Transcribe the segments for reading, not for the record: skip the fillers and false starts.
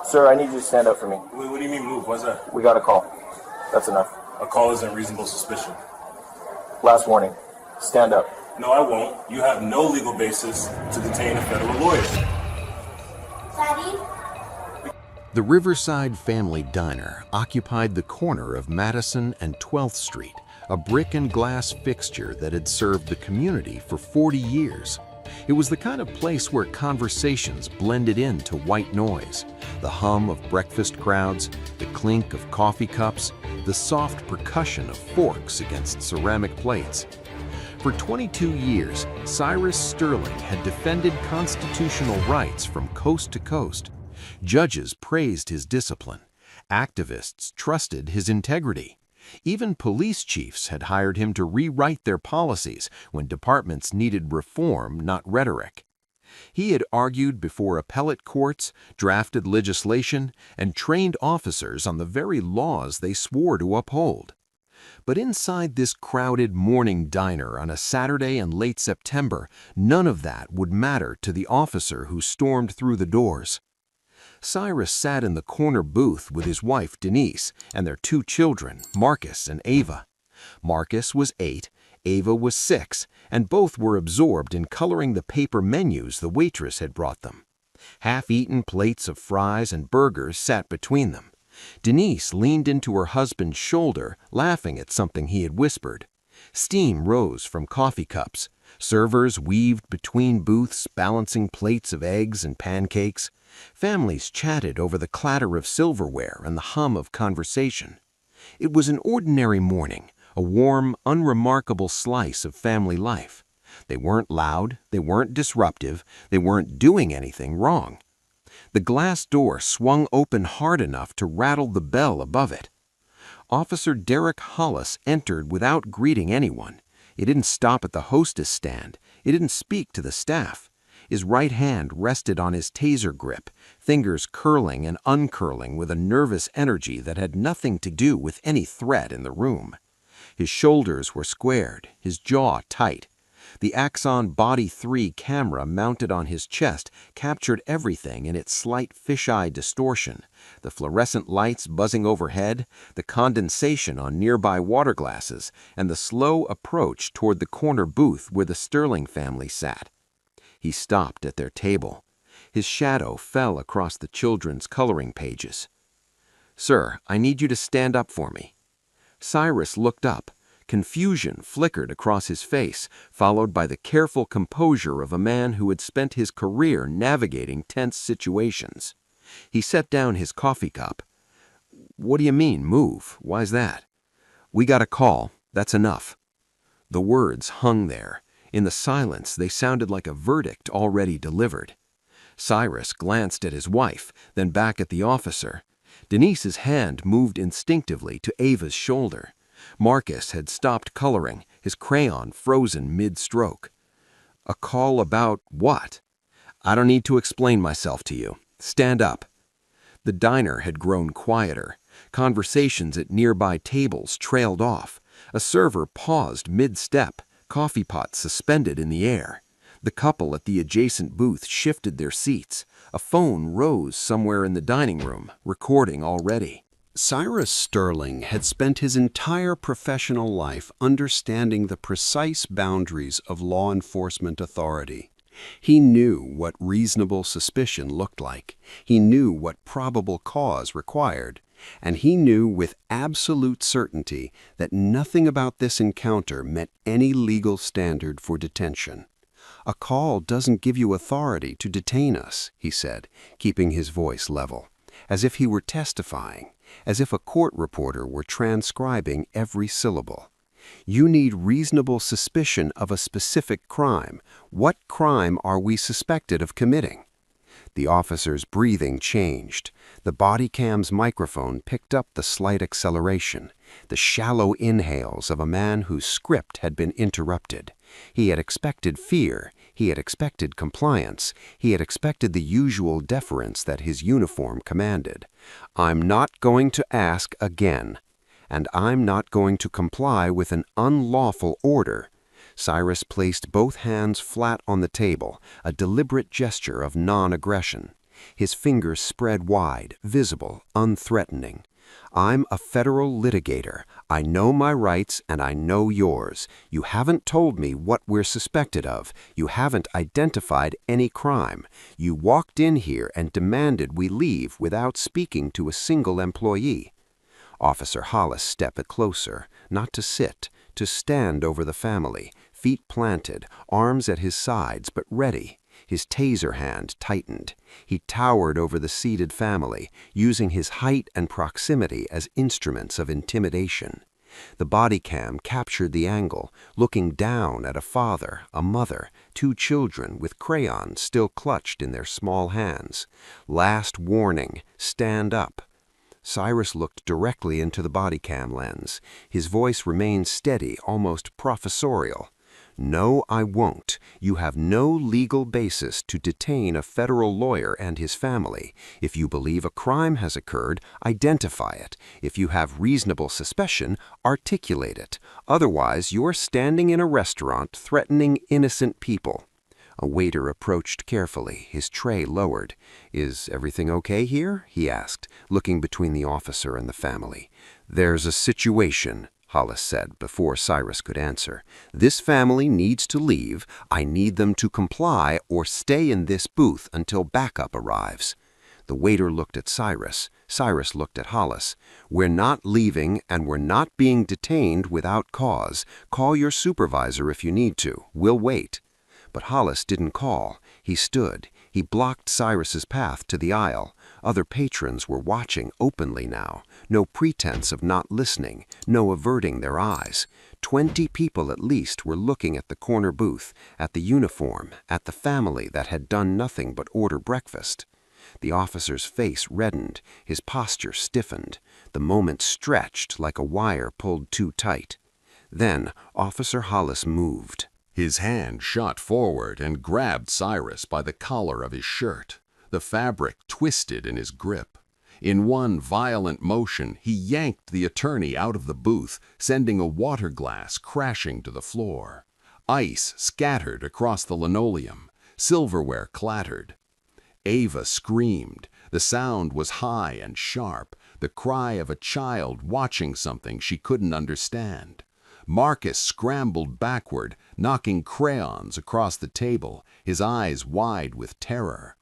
Sir, I need you to stand up for me. Wait, what do you mean move? What's that? We got a call. That's enough. A call isn't reasonable suspicion. Last warning. Stand up. No, I won't. You have no legal basis to detain a federal lawyer. Daddy? The Riverside Family Diner occupied the corner of Madison and 12th Street, a brick and glass fixture that had served the community for 40 years. It was the kind of place where conversations blended into white noise, the hum of breakfast crowds, the clink of coffee cups, the soft percussion of forks against ceramic plates. For 22 years, Cyrus Sterling had defended constitutional rights from coast to coast. Judges praised his discipline. Activists trusted his integrity. Even police chiefs had hired him to rewrite their policies when departments needed reform, not rhetoric. He had argued before appellate courts, drafted legislation, and trained officers on the very laws they swore to uphold. But inside this crowded morning diner on a Saturday in late September, none of that would matter to the officer who stormed through the doors. Cyrus sat in the corner booth with his wife Denise and their 2 children, Marcus and Ava. Marcus was 8, Ava was 6, and both were absorbed in coloring the paper menus the waitress had brought them. Half-eaten plates of fries and burgers sat between them. Denise leaned into her husband's shoulder, laughing at something he had whispered. Steam rose from coffee cups. Servers weaved between booths, balancing plates of eggs and pancakes. Families chatted over the clatter of silverware and the hum of conversation. It was an ordinary morning, a warm, unremarkable slice of family life. They weren't loud, they weren't disruptive, they weren't doing anything wrong. The glass door swung open hard enough to rattle the bell above it. Officer Derek Hollis entered without greeting anyone. He didn't stop at the hostess stand. He didn't speak to the staff. His right hand rested on his taser grip, fingers curling and uncurling with a nervous energy that had nothing to do with any threat in the room. His shoulders were squared, his jaw tight. The Axon Body 3 camera mounted on his chest captured everything in its slight fisheye distortion, the fluorescent lights buzzing overhead, the condensation on nearby water glasses, and the slow approach toward the corner booth where the Sterling family sat. He stopped at their table. His shadow fell across the children's coloring pages. "Sir, I need you to stand up for me." Cyrus looked up. Confusion flickered across his face, followed by the careful composure of a man who had spent his career navigating tense situations. He set down his coffee cup. "What do you mean, move? Why's that?" "We got a call. That's enough." The words hung there. In the silence, they sounded like a verdict already delivered. Cyrus glanced at his wife, then back at the officer. Denise's hand moved instinctively to Ava's shoulder. Marcus had stopped coloring, his crayon frozen mid-stroke. "A call about what?" "I don't need to explain myself to you. Stand up." The diner had grown quieter. Conversations at nearby tables trailed off. A server paused mid-step, coffee pot suspended in the air. The couple at the adjacent booth shifted their seats. A phone rose somewhere in the dining room, recording already. Cyrus Sterling had spent his entire professional life understanding the precise boundaries of law enforcement authority. He knew what reasonable suspicion looked like. He knew what probable cause required. And he knew with absolute certainty that nothing about this encounter met any legal standard for detention. "A call doesn't give you authority to detain us," he said, keeping his voice level, as if he were testifying, as if a court reporter were transcribing every syllable. "You need reasonable suspicion of a specific crime. What crime are we suspected of committing?" The officer's breathing changed. The bodycam's microphone picked up the slight acceleration, the shallow inhales of a man whose script had been interrupted. He had expected fear. He had expected compliance. He had expected the usual deference that his uniform commanded. "I'm not going to ask again. And I'm not going to comply with an unlawful order." Cyrus placed both hands flat on the table, a deliberate gesture of non-aggression. His fingers spread wide, visible, unthreatening. "I'm a federal litigator. I know my rights and I know yours. You haven't told me what we're suspected of. You haven't identified any crime. You walked in here and demanded we leave without speaking to a single employee." Officer Hollis stepped closer, not to sit, to stand over the family, feet planted, arms at his sides but ready. His taser hand tightened. He towered over the seated family, using his height and proximity as instruments of intimidation. The body cam captured the angle, looking down at a father, a mother, two children with crayons still clutched in their small hands. "Last warning, stand up." Cyrus looked directly into the body cam lens. His voice remained steady, almost professorial. "No, I won't. You have no legal basis to detain a federal lawyer and his family. If you believe a crime has occurred, identify it. If you have reasonable suspicion, articulate it. Otherwise, you're standing in a restaurant threatening innocent people." A waiter approached carefully, his tray lowered. "Is everything okay here?" he asked, looking between the officer and the family. "There's a situation," Hollis said before Cyrus could answer. "This family needs to leave. I need them to comply or stay in this booth until backup arrives." The waiter looked at Cyrus. Cyrus looked at Hollis. "We're not leaving and we're not being detained without cause. Call your supervisor if you need to. We'll wait." But Hollis didn't call. He stood. He blocked Cyrus's path to the aisle. Other patrons were watching openly now. No pretense of not listening, no averting their eyes. 20 people at least were looking at the corner booth, at the uniform, at the family that had done nothing but order breakfast. The officer's face reddened, his posture stiffened. The moment stretched like a wire pulled too tight. Then Officer Hollis moved. His hand shot forward and grabbed Cyrus by the collar of his shirt. The fabric twisted in his grip. In one violent motion, he yanked the attorney out of the booth, sending a water glass crashing to the floor. Ice scattered across the linoleum. Silverware clattered. Ava screamed. The sound was high and sharp, the cry of a child watching something she couldn't understand. Marcus scrambled backward, knocking crayons across the table, his eyes wide with terror.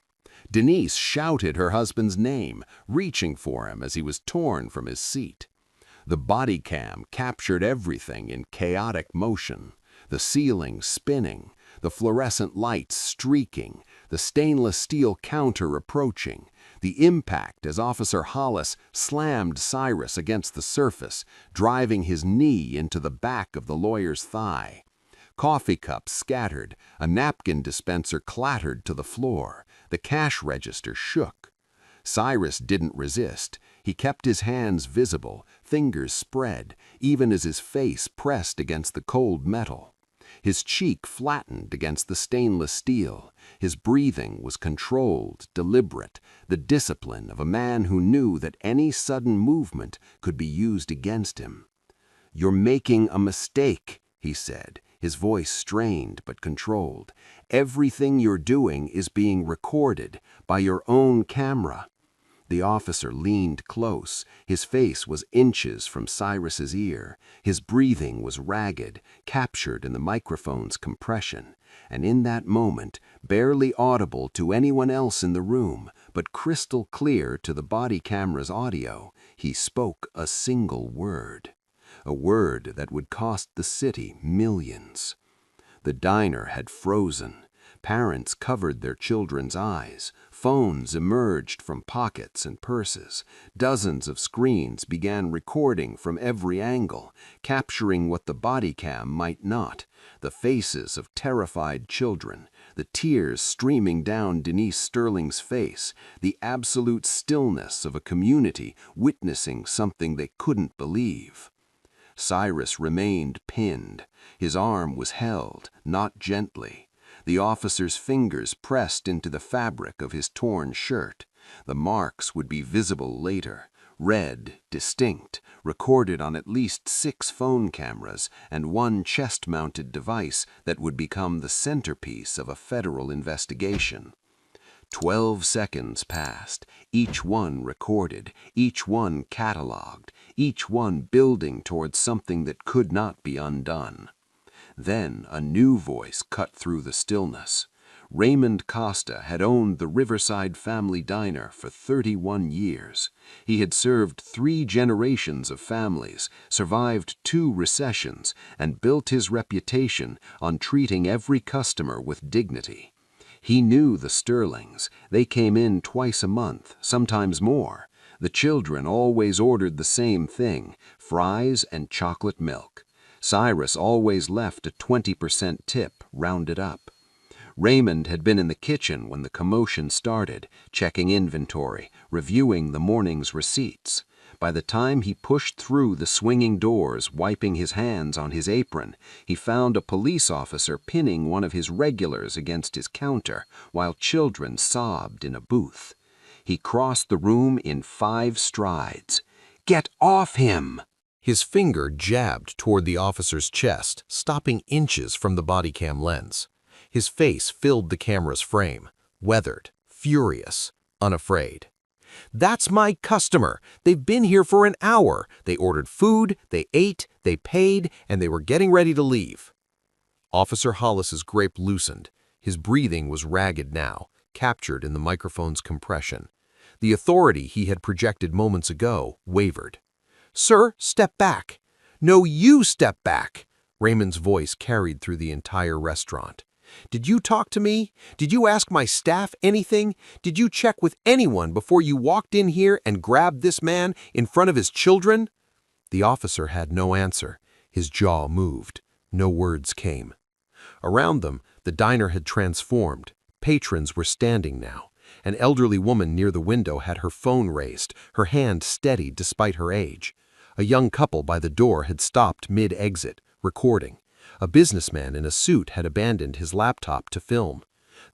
Denise shouted her husband's name, reaching for him as he was torn from his seat. The body cam captured everything in chaotic motion, the ceiling spinning, the fluorescent lights streaking, the stainless steel counter approaching, the impact as Officer Hollis slammed Cyrus against the surface, driving his knee into the back of the lawyer's thigh. Coffee cups scattered, a napkin dispenser clattered to the floor, the cash register shook. Cyrus didn't resist. He kept his hands visible, fingers spread, even as his face pressed against the cold metal. His cheek flattened against the stainless steel. His breathing was controlled, deliberate, the discipline of a man who knew that any sudden movement could be used against him. "You're making a mistake," he said, his voice strained but controlled. "Everything you're doing is being recorded by your own camera." The officer leaned close. His face was inches from Cyrus's ear. His breathing was ragged, captured in the microphone's compression. And in that moment, barely audible to anyone else in the room, but crystal clear to the body camera's audio, he spoke a single word. A word that would cost the city millions. The diner had frozen. Parents covered their children's eyes. Phones emerged from pockets and purses. Dozens of screens began recording from every angle, capturing what the body cam might not. The faces of terrified children, the tears streaming down Denise Sterling's face, the absolute stillness of a community witnessing something they couldn't believe. Cyrus remained pinned. His arm was held, not gently. The officer's fingers pressed into the fabric of his torn shirt. The marks would be visible later, red, distinct, recorded on at least 6 phone cameras and one chest-mounted device that would become the centerpiece of a federal investigation. 12 seconds passed, each one recorded, each one cataloged, each one building towards something that could not be undone. Then a new voice cut through the stillness. Raymond Costa had owned the Riverside Family Diner for 31 years. He had served 3 generations of families, survived 2 recessions, and built his reputation on treating every customer with dignity. He knew the Sterlings. They came in twice a month, sometimes more. The children always ordered the same thing, fries and chocolate milk. Cyrus always left a 20% tip, rounded up. Raymond had been in the kitchen when the commotion started, checking inventory, reviewing the morning's receipts. By the time he pushed through the swinging doors, wiping his hands on his apron, he found a police officer pinning one of his regulars against his counter, while children sobbed in a booth. He crossed the room in 5 strides. "Get off him!" His finger jabbed toward the officer's chest, stopping inches from the bodycam lens. His face filled the camera's frame, weathered, furious, unafraid. "That's my customer. They've been here for an hour. They ordered food, they ate, they paid, and they were getting ready to leave." Officer Hollis's grip loosened. His breathing was ragged now, captured in the microphone's compression. The authority he had projected moments ago wavered. "Sir, step back." "No, you step back." Raymond's voice carried through the entire restaurant. "Did you talk to me? Did you ask my staff anything? Did you check with anyone before you walked in here and grabbed this man in front of his children?" The officer had no answer. His jaw moved. No words came. Around them, the diner had transformed. Patrons were standing now. An elderly woman near the window had her phone raised, her hand steady despite her age. A young couple by the door had stopped mid-exit, recording. A businessman in a suit had abandoned his laptop to film.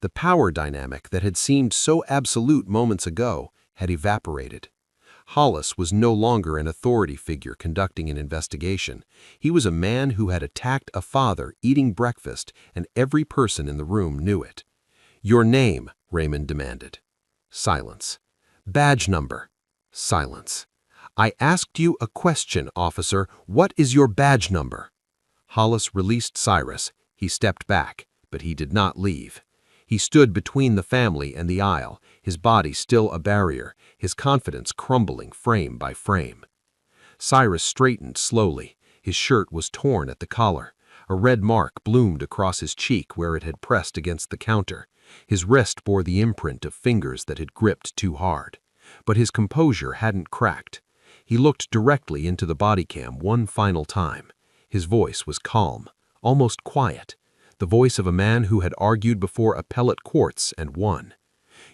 The power dynamic that had seemed so absolute moments ago had evaporated. Hollis was no longer an authority figure conducting an investigation. He was a man who had attacked a father eating breakfast, and every person in the room knew it. "Your name," Raymond demanded. Silence. "Badge number." Silence. "I asked you a question, officer. What is your badge number?" Hollis released Cyrus. He stepped back, but he did not leave. He stood between the family and the aisle, his body still a barrier, his confidence crumbling frame by frame. Cyrus straightened slowly. His shirt was torn at the collar. A red mark bloomed across his cheek where it had pressed against the counter. His wrist bore the imprint of fingers that had gripped too hard. But his composure hadn't cracked. He looked directly into the bodycam one final time. His voice was calm, almost quiet, the voice of a man who had argued before appellate courts and won.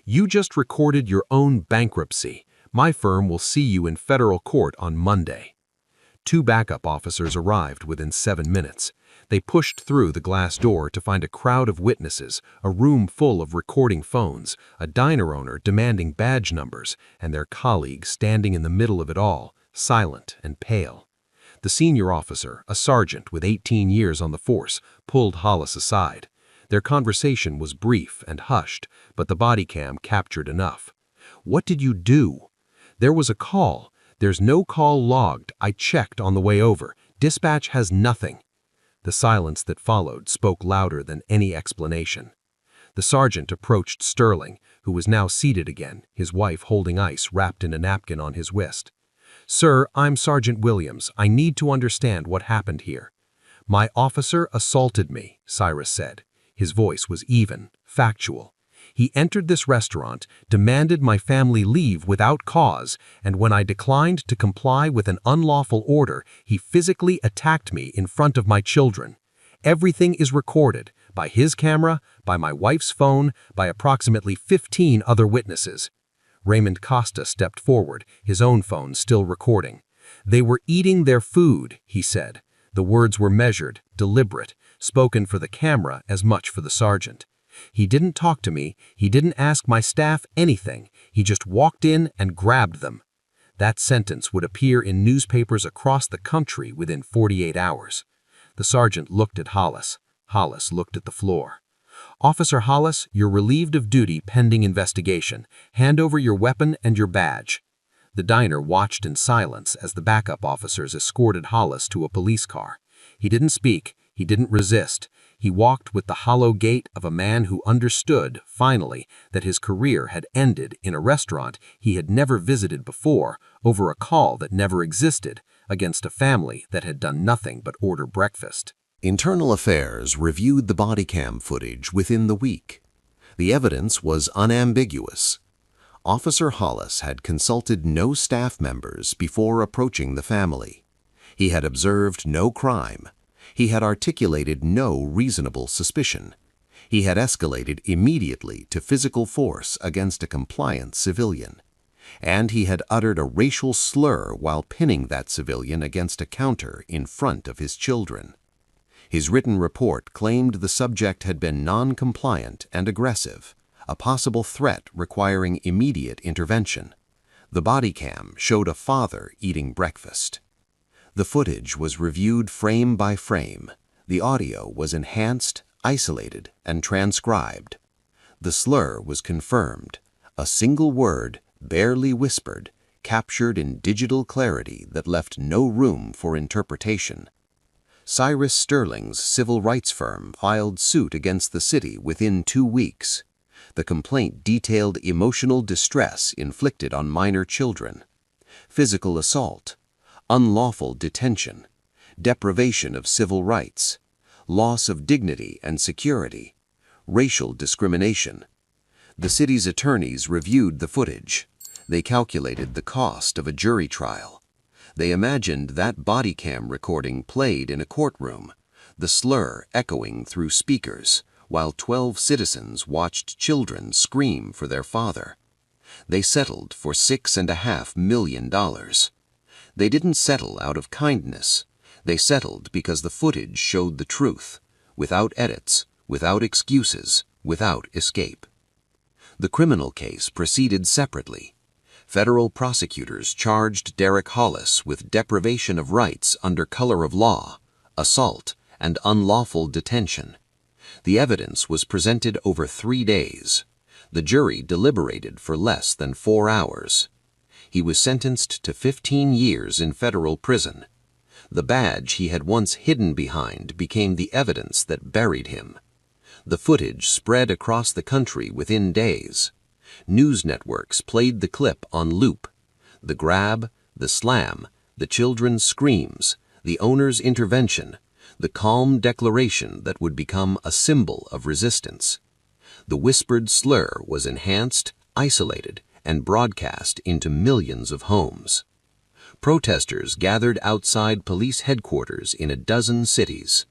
"You just recorded your own bankruptcy. My firm will see you in federal court on Monday." 2 backup officers arrived within 7 minutes. They pushed through the glass door to find a crowd of witnesses, a room full of recording phones, a diner owner demanding badge numbers, and their colleague standing in the middle of it all, silent and pale. The senior officer, a sergeant with 18 years on the force, pulled Hollis aside. Their conversation was brief and hushed, but the bodycam captured enough. "What did you do?" "There was a call. There's no call logged. I checked on the way over. Dispatch has nothing." The silence that followed spoke louder than any explanation. The sergeant approached Sterling, who was now seated again, his wife holding ice wrapped in a napkin on his wrist. "Sir, I'm Sergeant Williams. I need to understand what happened here." "My officer assaulted me," Cyrus said. His voice was even, factual. "He entered this restaurant, demanded my family leave without cause, and when I declined to comply with an unlawful order, he physically attacked me in front of my children. Everything is recorded, by his camera, by my wife's phone, by approximately 15 other witnesses." Raymond Costa stepped forward, his own phone still recording. "They were eating their food," he said. The words were measured, deliberate, spoken for the camera as much for the sergeant. "He didn't talk to me, he didn't ask my staff anything, he just walked in and grabbed them." That sentence would appear in newspapers across the country within 48 hours. The sergeant looked at Hollis. Hollis looked at the floor. "Officer Hollis, you're relieved of duty pending investigation. Hand over your weapon and your badge." The diner watched in silence as the backup officers escorted Hollis to a police car. He didn't speak. He didn't resist. He walked with the hollow gait of a man who understood, finally, that his career had ended in a restaurant he had never visited before, over a call that never existed, against a family that had done nothing but order breakfast. Internal Affairs reviewed the body cam footage within the week. The evidence was unambiguous. Officer Hollis had consulted no staff members before approaching the family. He had observed no crime. He had articulated no reasonable suspicion. He had escalated immediately to physical force against a compliant civilian. And he had uttered a racial slur while pinning that civilian against a counter in front of his children. His written report claimed the subject had been non-compliant and aggressive, a possible threat requiring immediate intervention. The body cam showed a father eating breakfast. The footage was reviewed frame by frame. The audio was enhanced, isolated, and transcribed. The slur was confirmed. A single word, barely whispered, captured in digital clarity that left no room for interpretation. Cyrus Sterling's civil rights firm filed suit against the city within 2 weeks. The complaint detailed emotional distress inflicted on minor children, physical assault, unlawful detention, deprivation of civil rights, loss of dignity and security, racial discrimination. The city's attorneys reviewed the footage. They calculated the cost of a jury trial. They imagined that body cam recording played in a courtroom, the slur echoing through speakers, while 12 citizens watched children scream for their father. They settled for $6.5 million. They didn't settle out of kindness. They settled because the footage showed the truth, without edits, without excuses, without escape. The criminal case proceeded separately. Federal prosecutors charged Derek Hollis with deprivation of rights under color of law, assault, and unlawful detention. The evidence was presented over 3 days. The jury deliberated for less than 4 hours. He was sentenced to 15 years in federal prison. The badge he had once hidden behind became the evidence that buried him. The footage spread across the country within days. News networks played the clip on loop. The grab, the slam, the children's screams, the owner's intervention, the calm declaration that would become a symbol of resistance. The whispered slur was enhanced, isolated, and broadcast into millions of homes. Protesters gathered outside police headquarters in a dozen cities.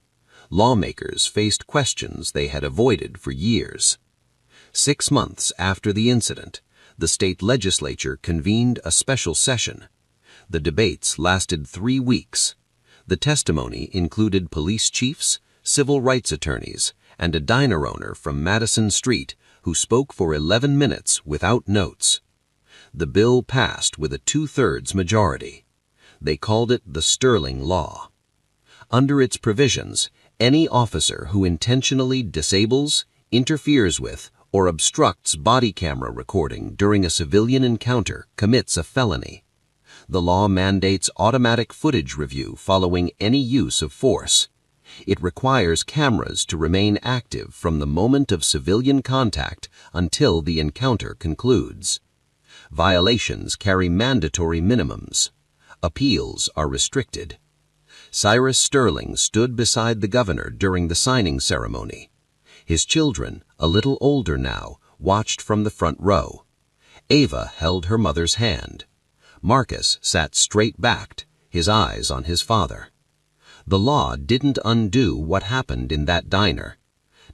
Lawmakers faced questions they had avoided for years. 6 months after the incident, the state legislature convened a special session. The debates lasted 3 weeks. The testimony included police chiefs, civil rights attorneys, and a diner owner from Madison Street who spoke for 11 minutes without notes. The bill passed with a 2/3 majority. They called it the Sterling Law. Under its provisions, any officer who intentionally disables, interferes with, or obstructs body camera recording during a civilian encounter commits a felony. The law mandates automatic footage review following any use of force. It requires cameras to remain active from the moment of civilian contact until the encounter concludes. Violations carry mandatory minimums. Appeals are restricted. Cyrus Sterling stood beside the governor during the signing ceremony. His children, a little older now, watched from the front row. Ava held her mother's hand. Marcus sat straight-backed, his eyes on his father. The law didn't undo what happened in that diner.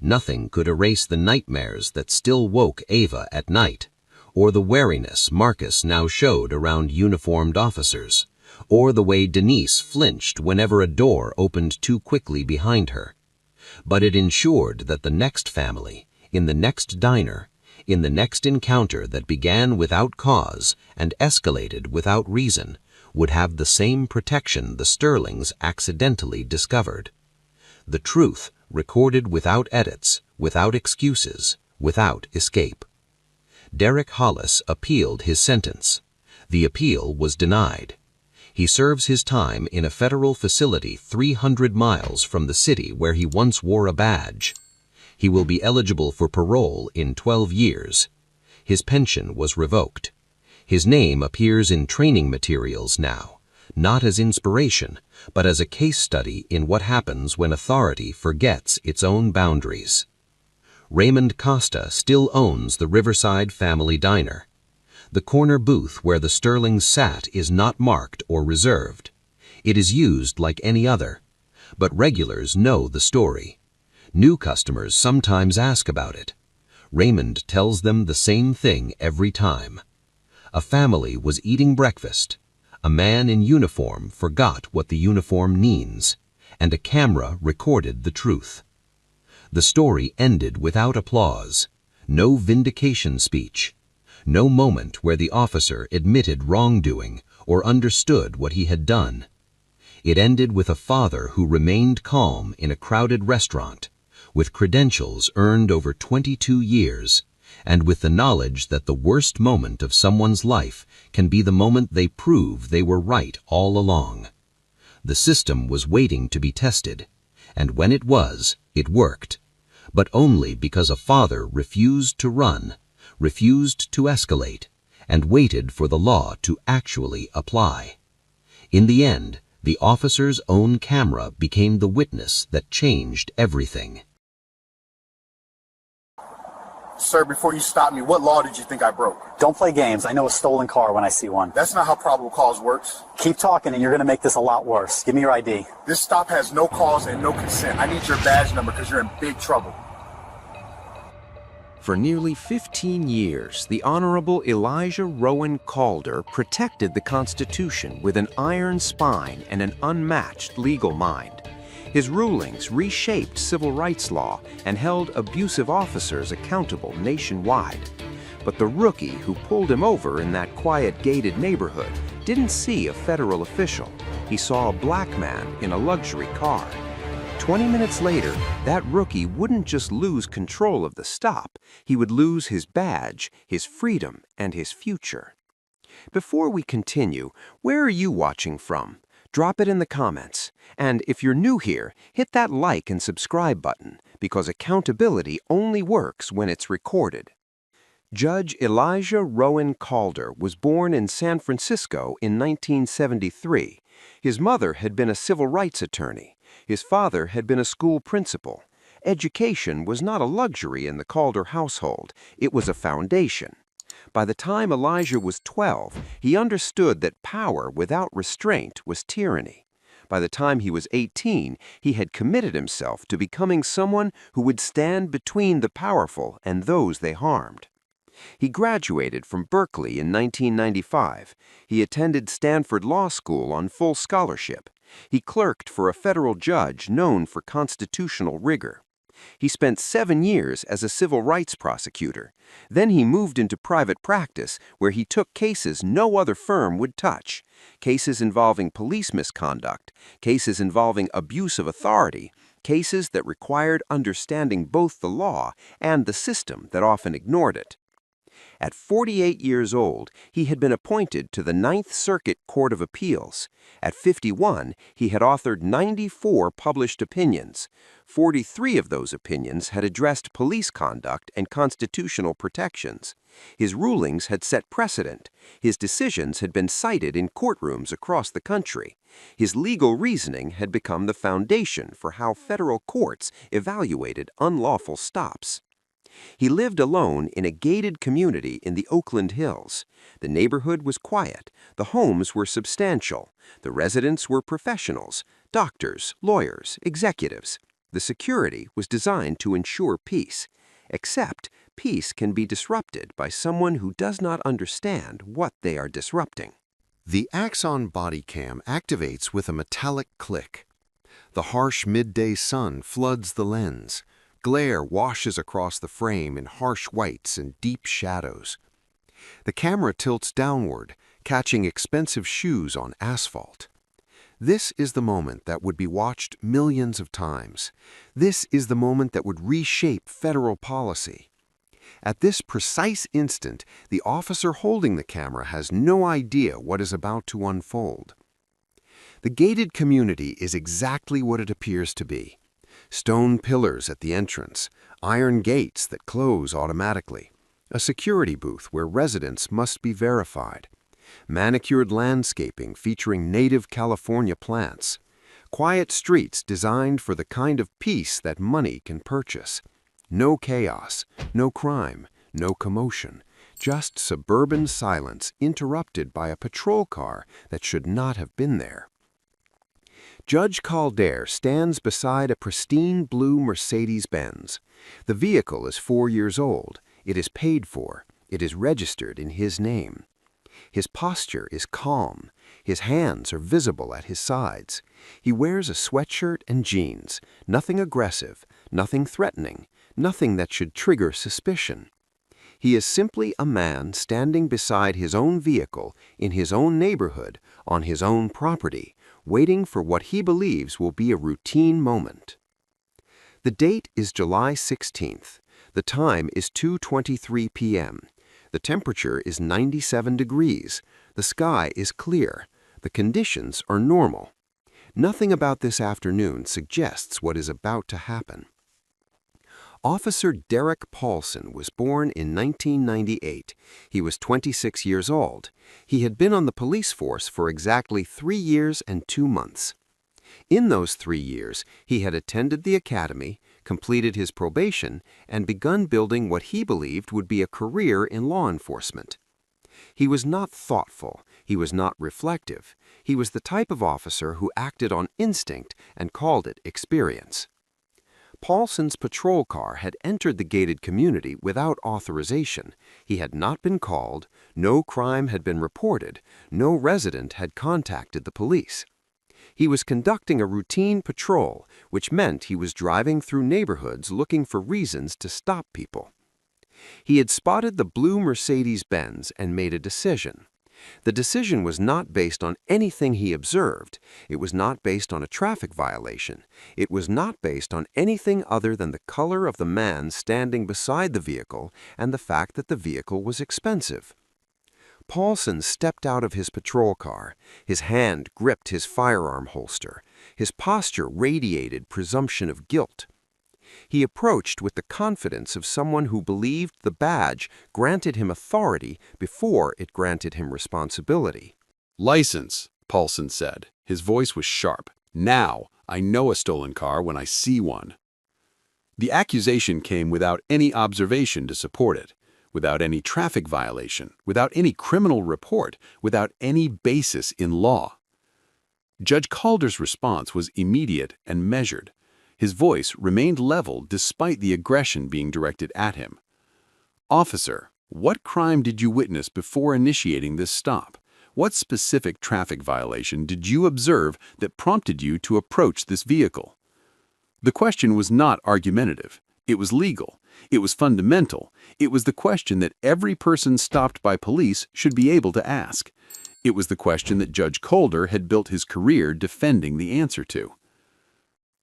Nothing could erase the nightmares that still woke Ava at night, or the wariness Marcus now showed around uniformed officers, or the way Denise flinched whenever a door opened too quickly behind her. But it ensured that the next family, in the next diner, in the next encounter that began without cause and escalated without reason, would have the same protection the Sterlings accidentally discovered. The truth, recorded without edits, without excuses, without escape. Derek Hollis appealed his sentence. The appeal was denied. He serves his time in a federal facility 300 miles from the city where he once wore a badge. He will be eligible for parole in 12 years. His pension was revoked. His name appears in training materials now, not as inspiration, but as a case study in what happens when authority forgets its own boundaries. Raymond Costa still owns the Riverside Family Diner. The corner booth where the Sterlings sat is not marked or reserved. It is used like any other, but regulars know the story. New customers sometimes ask about it. Raymond tells them the same thing every time. A family was eating breakfast. A man in uniform forgot what the uniform means, and a camera recorded the truth. The story ended without applause, no vindication speech, no moment where the officer admitted wrongdoing or understood what he had done. It ended with a father who remained calm in a crowded restaurant, with credentials earned over 22 years, and with the knowledge that the worst moment of someone's life can be the moment they prove they were right all along. The system was waiting to be tested, and when it was, it worked, but only because a father refused to run, refused to escalate, and waited for the law to actually apply. In the end, the officer's own camera became the witness that changed everything. Sir, before you stop me, what law did you think I broke? Don't play games. I know a stolen car when I see one. That's not how probable cause works. Keep talking and you're going to make this a lot worse. Give me your ID. This stop has no cause and no consent. I need your badge number because you're in big trouble. For nearly 15 years, the Honorable Elijah Rowan Calder protected the Constitution with an iron spine and an unmatched legal mind. His rulings reshaped civil rights law and held abusive officers accountable nationwide. But the rookie who pulled him over in that quiet gated neighborhood didn't see a federal official. He saw a black man in a luxury car. 20 minutes later, that rookie wouldn't just lose control of the stop, he would lose his badge, his freedom, and his future. Before we continue, where are you watching from? Drop it in the comments. And if you're new here, hit that like and subscribe button, because accountability only works when it's recorded. Judge Elijah Rowan Calder was born in San Francisco in 1973. His mother had been a civil rights attorney. His father had been a school principal. Education was not a luxury in the Calder household. It was a foundation. By the time Elijah was 12, he understood that power without restraint was tyranny. By the time he was 18, he had committed himself to becoming someone who would stand between the powerful and those they harmed. He graduated from Berkeley in 1995. He attended Stanford Law School on full scholarship. He clerked for a federal judge known for constitutional rigor. He spent 7 years as a civil rights prosecutor. Then he moved into private practice, where he took cases no other firm would touch, cases involving police misconduct, cases involving abuse of authority, cases that required understanding both the law and the system that often ignored it. At 48 years old, he had been appointed to the Ninth Circuit Court of Appeals. At 51, he had authored 94 published opinions. 43 of those opinions had addressed police conduct and constitutional protections. His rulings had set precedent. His decisions had been cited in courtrooms across the country. His legal reasoning had become the foundation for how federal courts evaluated unlawful stops. He lived alone in a gated community in the Oakland Hills. The neighborhood was quiet. The homes were substantial. The residents were professionals, doctors, lawyers, executives. The security was designed to ensure peace. Except, peace can be disrupted by someone who does not understand what they are disrupting. The Axon Bodycam activates with a metallic click. The harsh midday sun floods the lens. Glare washes across the frame in harsh whites and deep shadows. The camera tilts downward, catching expensive shoes on asphalt. This is the moment that would be watched millions of times. This is the moment that would reshape federal policy. At this precise instant, the officer holding the camera has no idea what is about to unfold. The gated community is exactly what it appears to be. Stone pillars at the entrance, iron gates that close automatically, a security booth where residents must be verified, manicured landscaping featuring native California plants, quiet streets designed for the kind of peace that money can purchase. No chaos, no crime, no commotion, just suburban silence interrupted by a patrol car that should not have been there. Judge Calder stands beside a pristine blue Mercedes-Benz. The vehicle is 4 years old. It is paid for. It is registered in his name. His posture is calm. His hands are visible at his sides. He wears a sweatshirt and jeans, nothing aggressive, nothing threatening, nothing that should trigger suspicion. He is simply a man standing beside his own vehicle, in his own neighborhood, on his own property, waiting for what he believes will be a routine moment. The date is July 16th. The time is 2:23 p.m. The temperature is 97 degrees. The sky is clear. The conditions are normal. Nothing about this afternoon suggests what is about to happen. Officer Derek Paulson was born in 1998. He was 26 years old. He had been on the police force for exactly 3 years and 2 months. In those 3 years, he had attended the academy, completed his probation, and begun building what he believed would be a career in law enforcement. He was not thoughtful. He was not reflective. He was the type of officer who acted on instinct and called it experience. Paulson's patrol car had entered the gated community without authorization. He had not been called, no crime had been reported, no resident had contacted the police. He was conducting a routine patrol, which meant he was driving through neighborhoods looking for reasons to stop people. He had spotted the blue Mercedes-Benz and made a decision. The decision was not based on anything he observed. It was not based on a traffic violation. It was not based on anything other than the color of the man standing beside the vehicle and the fact that the vehicle was expensive. Paulson stepped out of his patrol car. His hand gripped his firearm holster. His posture radiated presumption of guilt. He approached with the confidence of someone who believed the badge granted him authority before it granted him responsibility. "License," Paulson said. His voice was sharp. "Now, I know a stolen car when I see one." The accusation came without any observation to support it, without any traffic violation, without any criminal report, without any basis in law. Judge Calder's response was immediate and measured. His voice remained level despite the aggression being directed at him. "Officer, what crime did you witness before initiating this stop? What specific traffic violation did you observe that prompted you to approach this vehicle?" The question was not argumentative. It was legal. It was fundamental. It was the question that every person stopped by police should be able to ask. It was the question that Judge Calder had built his career defending the answer to.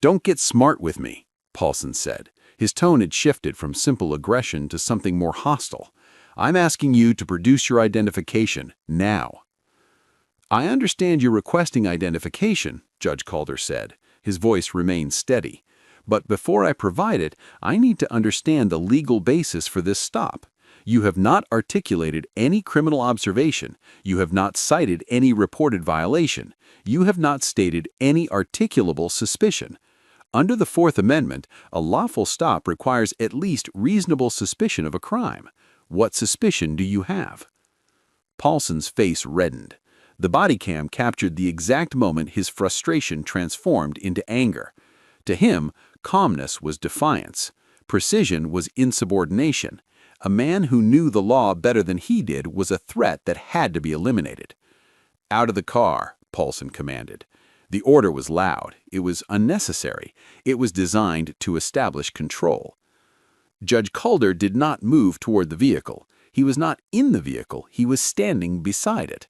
"Don't get smart with me," Paulson said. His tone had shifted from simple aggression to something more hostile. "I'm asking you to produce your identification now." "I understand you're requesting identification," Judge Calder said. His voice remained steady. "But before I provide it, I need to understand the legal basis for this stop. You have not articulated any criminal observation. You have not cited any reported violation. You have not stated any articulable suspicion. Under the Fourth Amendment, a lawful stop requires at least reasonable suspicion of a crime. What suspicion do you have?" Paulson's face reddened. The body cam captured the exact moment his frustration transformed into anger. To him, calmness was defiance. Precision was insubordination. A man who knew the law better than he did was a threat that had to be eliminated. "Out of the car," Paulson commanded. The order was loud. It was unnecessary. It was designed to establish control. Judge Calder did not move toward the vehicle. He was not in the vehicle. He was standing beside it.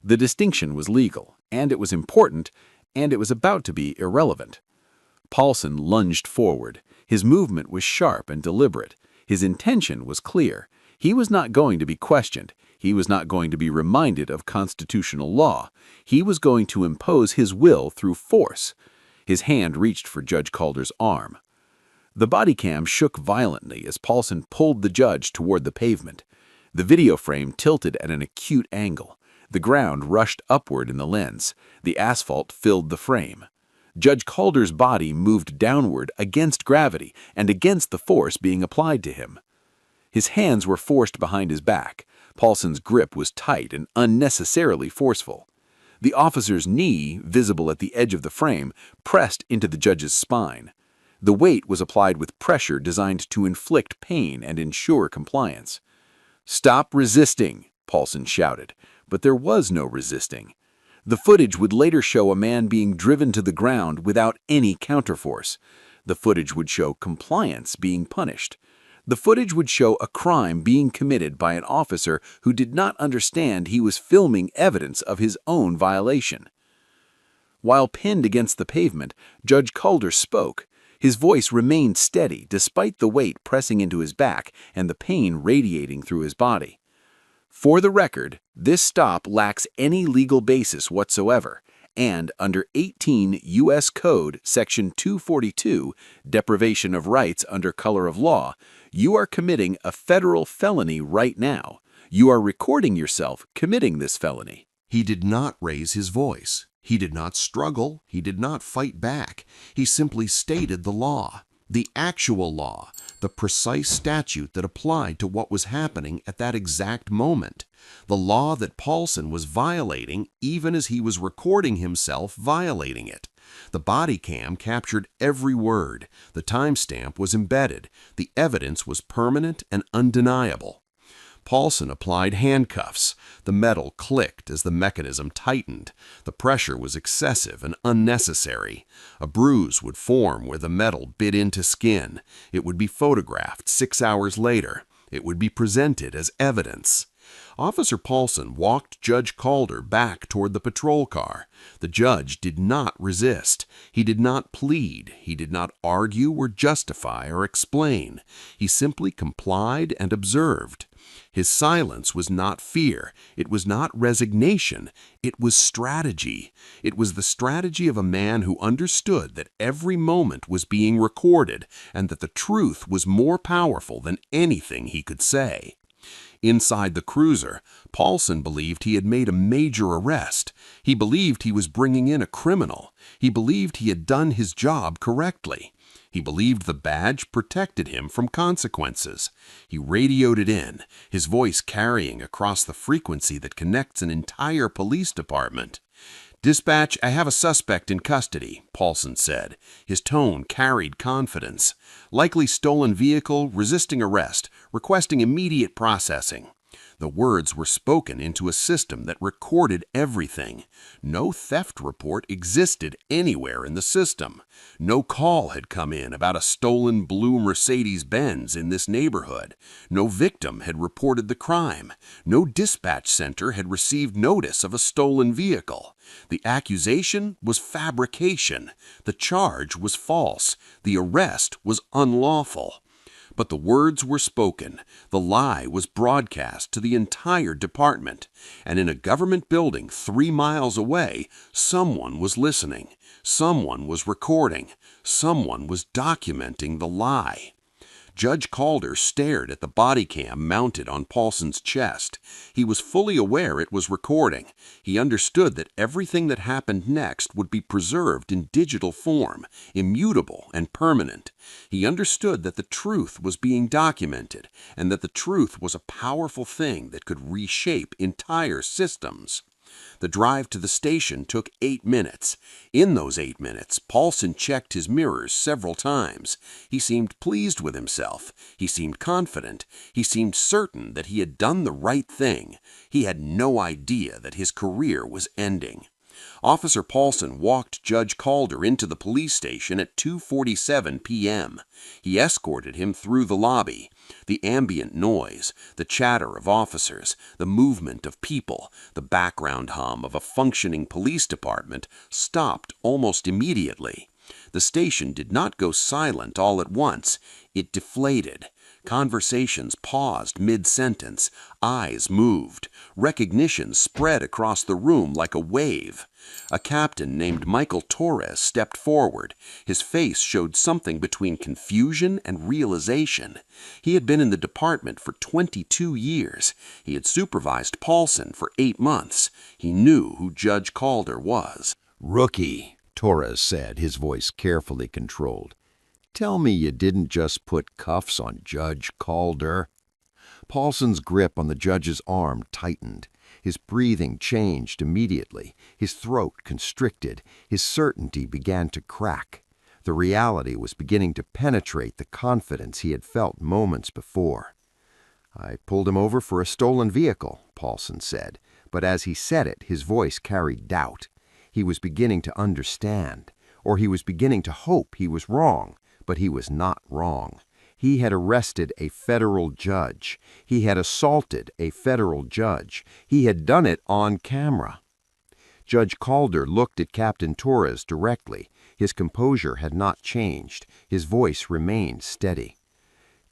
The distinction was legal, and it was important, and it was about to be irrelevant. Paulson lunged forward. His movement was sharp and deliberate. His intention was clear. He was not going to be questioned. He was not going to be reminded of constitutional law. He was going to impose his will through force. His hand reached for Judge Calder's arm. The body cam shook violently as Paulson pulled the judge toward the pavement. The video frame tilted at an acute angle. The ground rushed upward in the lens. The asphalt filled the frame. Judge Calder's body moved downward against gravity and against the force being applied to him. His hands were forced behind his back. Paulson's grip was tight and unnecessarily forceful. The officer's knee, visible at the edge of the frame, pressed into the judge's spine. The weight was applied with pressure designed to inflict pain and ensure compliance. "Stop resisting," Paulson shouted, but there was no resisting. The footage would later show a man being driven to the ground without any counterforce. The footage would show compliance being punished. The footage would show a crime being committed by an officer who did not understand he was filming evidence of his own violation. While pinned against the pavement, Judge Calder spoke. His voice remained steady despite the weight pressing into his back and the pain radiating through his body. "For the record, this stop lacks any legal basis whatsoever, and under 18 U.S. Code Section 242, deprivation of rights under color of law, you are committing a federal felony right now. You are recording yourself committing this felony." He did not raise his voice. He did not struggle. He did not fight back. He simply stated the law, the actual law, the precise statute that applied to what was happening at that exact moment, the law that Paulson was violating even as he was recording himself violating it. The body cam captured every word. The timestamp was embedded. The evidence was permanent and undeniable. Paulson applied handcuffs. The metal clicked as the mechanism tightened. The pressure was excessive and unnecessary. A bruise would form where the metal bit into skin. It would be photographed 6 hours later. It would be presented as evidence. Officer Paulson walked Judge Calder back toward the patrol car. The judge did not resist. He did not plead. He did not argue or justify or explain. He simply complied and observed. His silence was not fear. It was not resignation. It was strategy. It was the strategy of a man who understood that every moment was being recorded and that the truth was more powerful than anything he could say. Inside the cruiser, Paulson believed he had made a major arrest. He believed he was bringing in a criminal. He believed he had done his job correctly. He believed the badge protected him from consequences. He radioed it in, his voice carrying across the frequency that connects an entire police department. "Dispatch, I have a suspect in custody," Paulson said. His tone carried confidence. "Likely stolen vehicle, resisting arrest, requesting immediate processing." The words were spoken into a system that recorded everything. No theft report existed anywhere in the system. No call had come in about a stolen blue Mercedes-Benz in this neighborhood. No victim had reported the crime. No dispatch center had received notice of a stolen vehicle. The accusation was fabrication. The charge was false. The arrest was unlawful. But the words were spoken. The lie was broadcast to the entire department. And in a government building 3 miles away, someone was listening. Someone was recording. Someone was documenting the lie. Judge Calder stared at the body cam mounted on Paulson's chest. He was fully aware it was recording. He understood that everything that happened next would be preserved in digital form, immutable and permanent. He understood that the truth was being documented, and that the truth was a powerful thing that could reshape entire systems. The drive to the station took 8 minutes. In those 8 minutes, Paulson checked his mirrors several times. He seemed pleased with himself. He seemed confident. He seemed certain that he had done the right thing. He had no idea that his career was ending. Officer Paulson walked Judge Calder into the police station at 2:47 p.m. He escorted him through the lobby. The ambient noise, the chatter of officers, the movement of people, the background hum of a functioning police department stopped almost immediately. The station did not go silent all at once. It deflated. Conversations paused mid-sentence. Eyes moved. Recognition spread across the room like a wave. A captain named Michael Torres stepped forward. His face showed something between confusion and realization. He had been in the department for 22 years. He had supervised Paulson for 8 months. He knew who Judge Calder was. "Rookie," Torres said, his voice carefully controlled. "Tell me you didn't just put cuffs on Judge Calder." Paulson's grip on the judge's arm tightened. His breathing changed immediately. His throat constricted. His certainty began to crack. The reality was beginning to penetrate the confidence he had felt moments before. "I pulled him over for a stolen vehicle," Paulson said, but as he said it, his voice carried doubt. He was beginning to understand, or he was beginning to hope he was wrong, but he was not wrong. He had arrested a federal judge. He had assaulted a federal judge. He had done it on camera. Judge Calder looked at Captain Torres directly. His composure had not changed. His voice remained steady.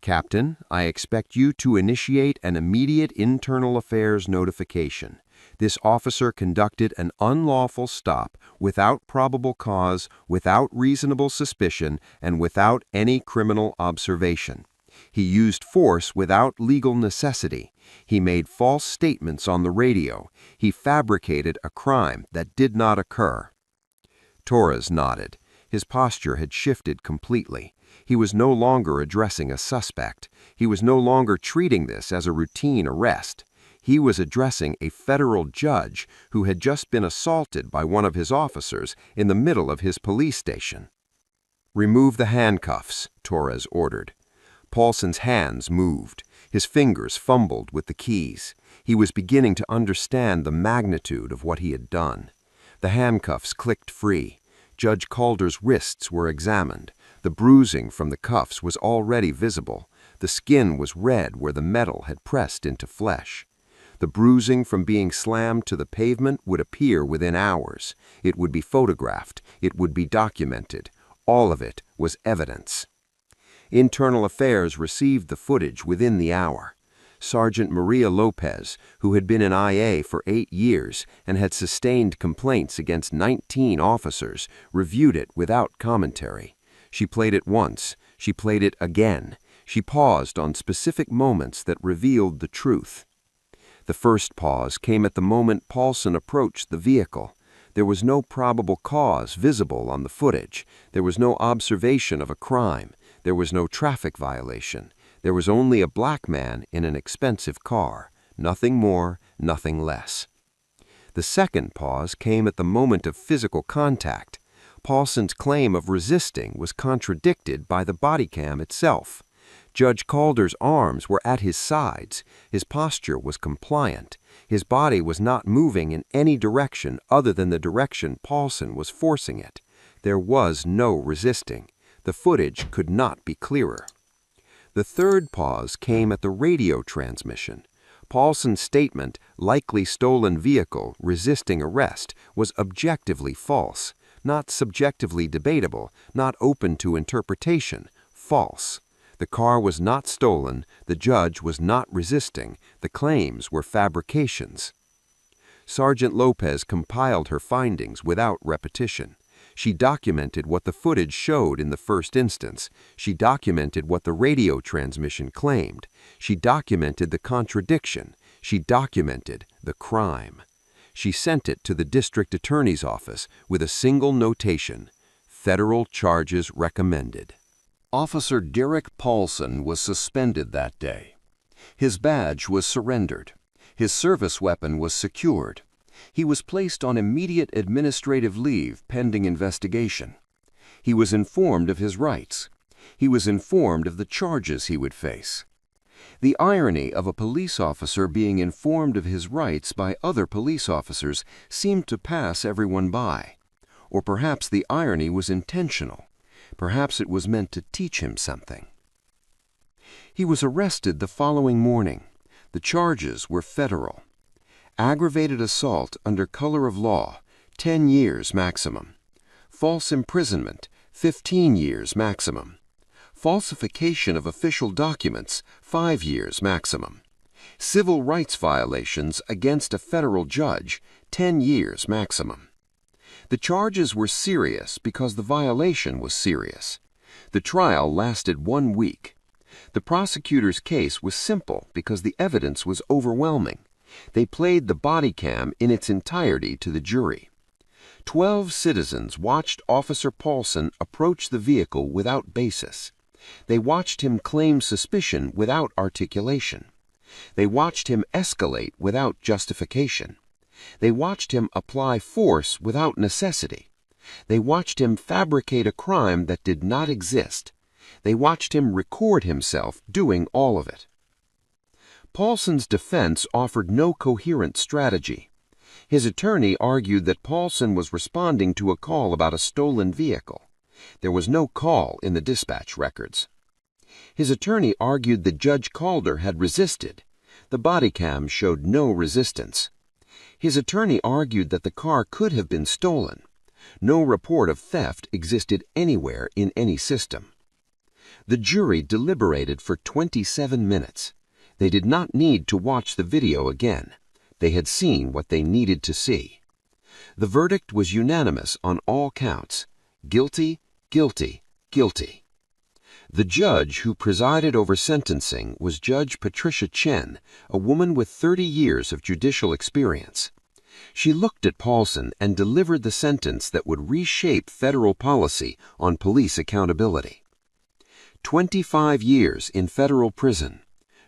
"Captain, I expect you to initiate an immediate internal affairs notification. This officer conducted an unlawful stop without probable cause, without reasonable suspicion, and without any criminal observation. He used force without legal necessity. He made false statements on the radio. He fabricated a crime that did not occur." Torres nodded. His posture had shifted completely. He was no longer addressing a suspect. He was no longer treating this as a routine arrest. He was addressing a federal judge who had just been assaulted by one of his officers in the middle of his police station. "Remove the handcuffs," Torres ordered. Paulson's hands moved. His fingers fumbled with the keys. He was beginning to understand the magnitude of what he had done. The handcuffs clicked free. Judge Calder's wrists were examined. The bruising from the cuffs was already visible. The skin was red where the metal had pressed into flesh. The bruising from being slammed to the pavement would appear within hours. It would be photographed. It would be documented. All of it was evidence. Internal Affairs received the footage within the hour. Sergeant Maria Lopez, who had been in IA for 8 years and had sustained complaints against 19 officers, reviewed it without commentary. She played it once. She played it again. She paused on specific moments that revealed the truth. The first pause came at the moment Paulson approached the vehicle. There was no probable cause visible on the footage. There was no observation of a crime. There was no traffic violation. There was only a black man in an expensive car. Nothing more, nothing less. The second pause came at the moment of physical contact. Paulson's claim of resisting was contradicted by the body cam itself. Judge Calder's arms were at his sides. His posture was compliant. His body was not moving in any direction other than the direction Paulson was forcing it. There was no resisting. The footage could not be clearer. The third pause came at the radio transmission. Paulson's statement, "likely stolen vehicle, resisting arrest," was objectively false, not subjectively debatable, not open to interpretation, false. The car was not stolen, the judge was not resisting, the claims were fabrications. Sergeant Lopez compiled her findings without repetition. She documented what the footage showed in the first instance. She documented what the radio transmission claimed. She documented the contradiction. She documented the crime. She sent it to the district attorney's office with a single notation: federal charges recommended. Officer Derek Paulson was suspended that day. His badge was surrendered. His service weapon was secured. He was placed on immediate administrative leave pending investigation. He was informed of his rights. He was informed of the charges he would face. The irony of a police officer being informed of his rights by other police officers seemed to pass everyone by. Or perhaps the irony was intentional. Perhaps it was meant to teach him something. He was arrested the following morning. The charges were federal. Aggravated assault under color of law, 10 years maximum. False imprisonment, 15 years maximum. Falsification of official documents, 5 years maximum. Civil rights violations against a federal judge, 10 years maximum. The charges were serious because the violation was serious. The trial lasted 1 week. The prosecutor's case was simple because the evidence was overwhelming. They played the body cam in its entirety to the jury. 12 citizens watched Officer Paulson approach the vehicle without basis. They watched him claim suspicion without articulation. They watched him escalate without justification. They watched him apply force without necessity. They watched him fabricate a crime that did not exist. They watched him record himself doing all of it. Paulson's defense offered no coherent strategy. His attorney argued that Paulson was responding to a call about a stolen vehicle. There was no call in the dispatch records. His attorney argued that Judge Calder had resisted. The body cam showed no resistance. His attorney argued that the car could have been stolen. No report of theft existed anywhere in any system. The jury deliberated for 27 minutes. They did not need to watch the video again. They had seen what they needed to see. The verdict was unanimous on all counts. Guilty, guilty, guilty. The judge who presided over sentencing was Judge Patricia Chen, a woman with 30 years of judicial experience. She looked at Paulson and delivered the sentence that would reshape federal policy on police accountability. 25 years in federal prison.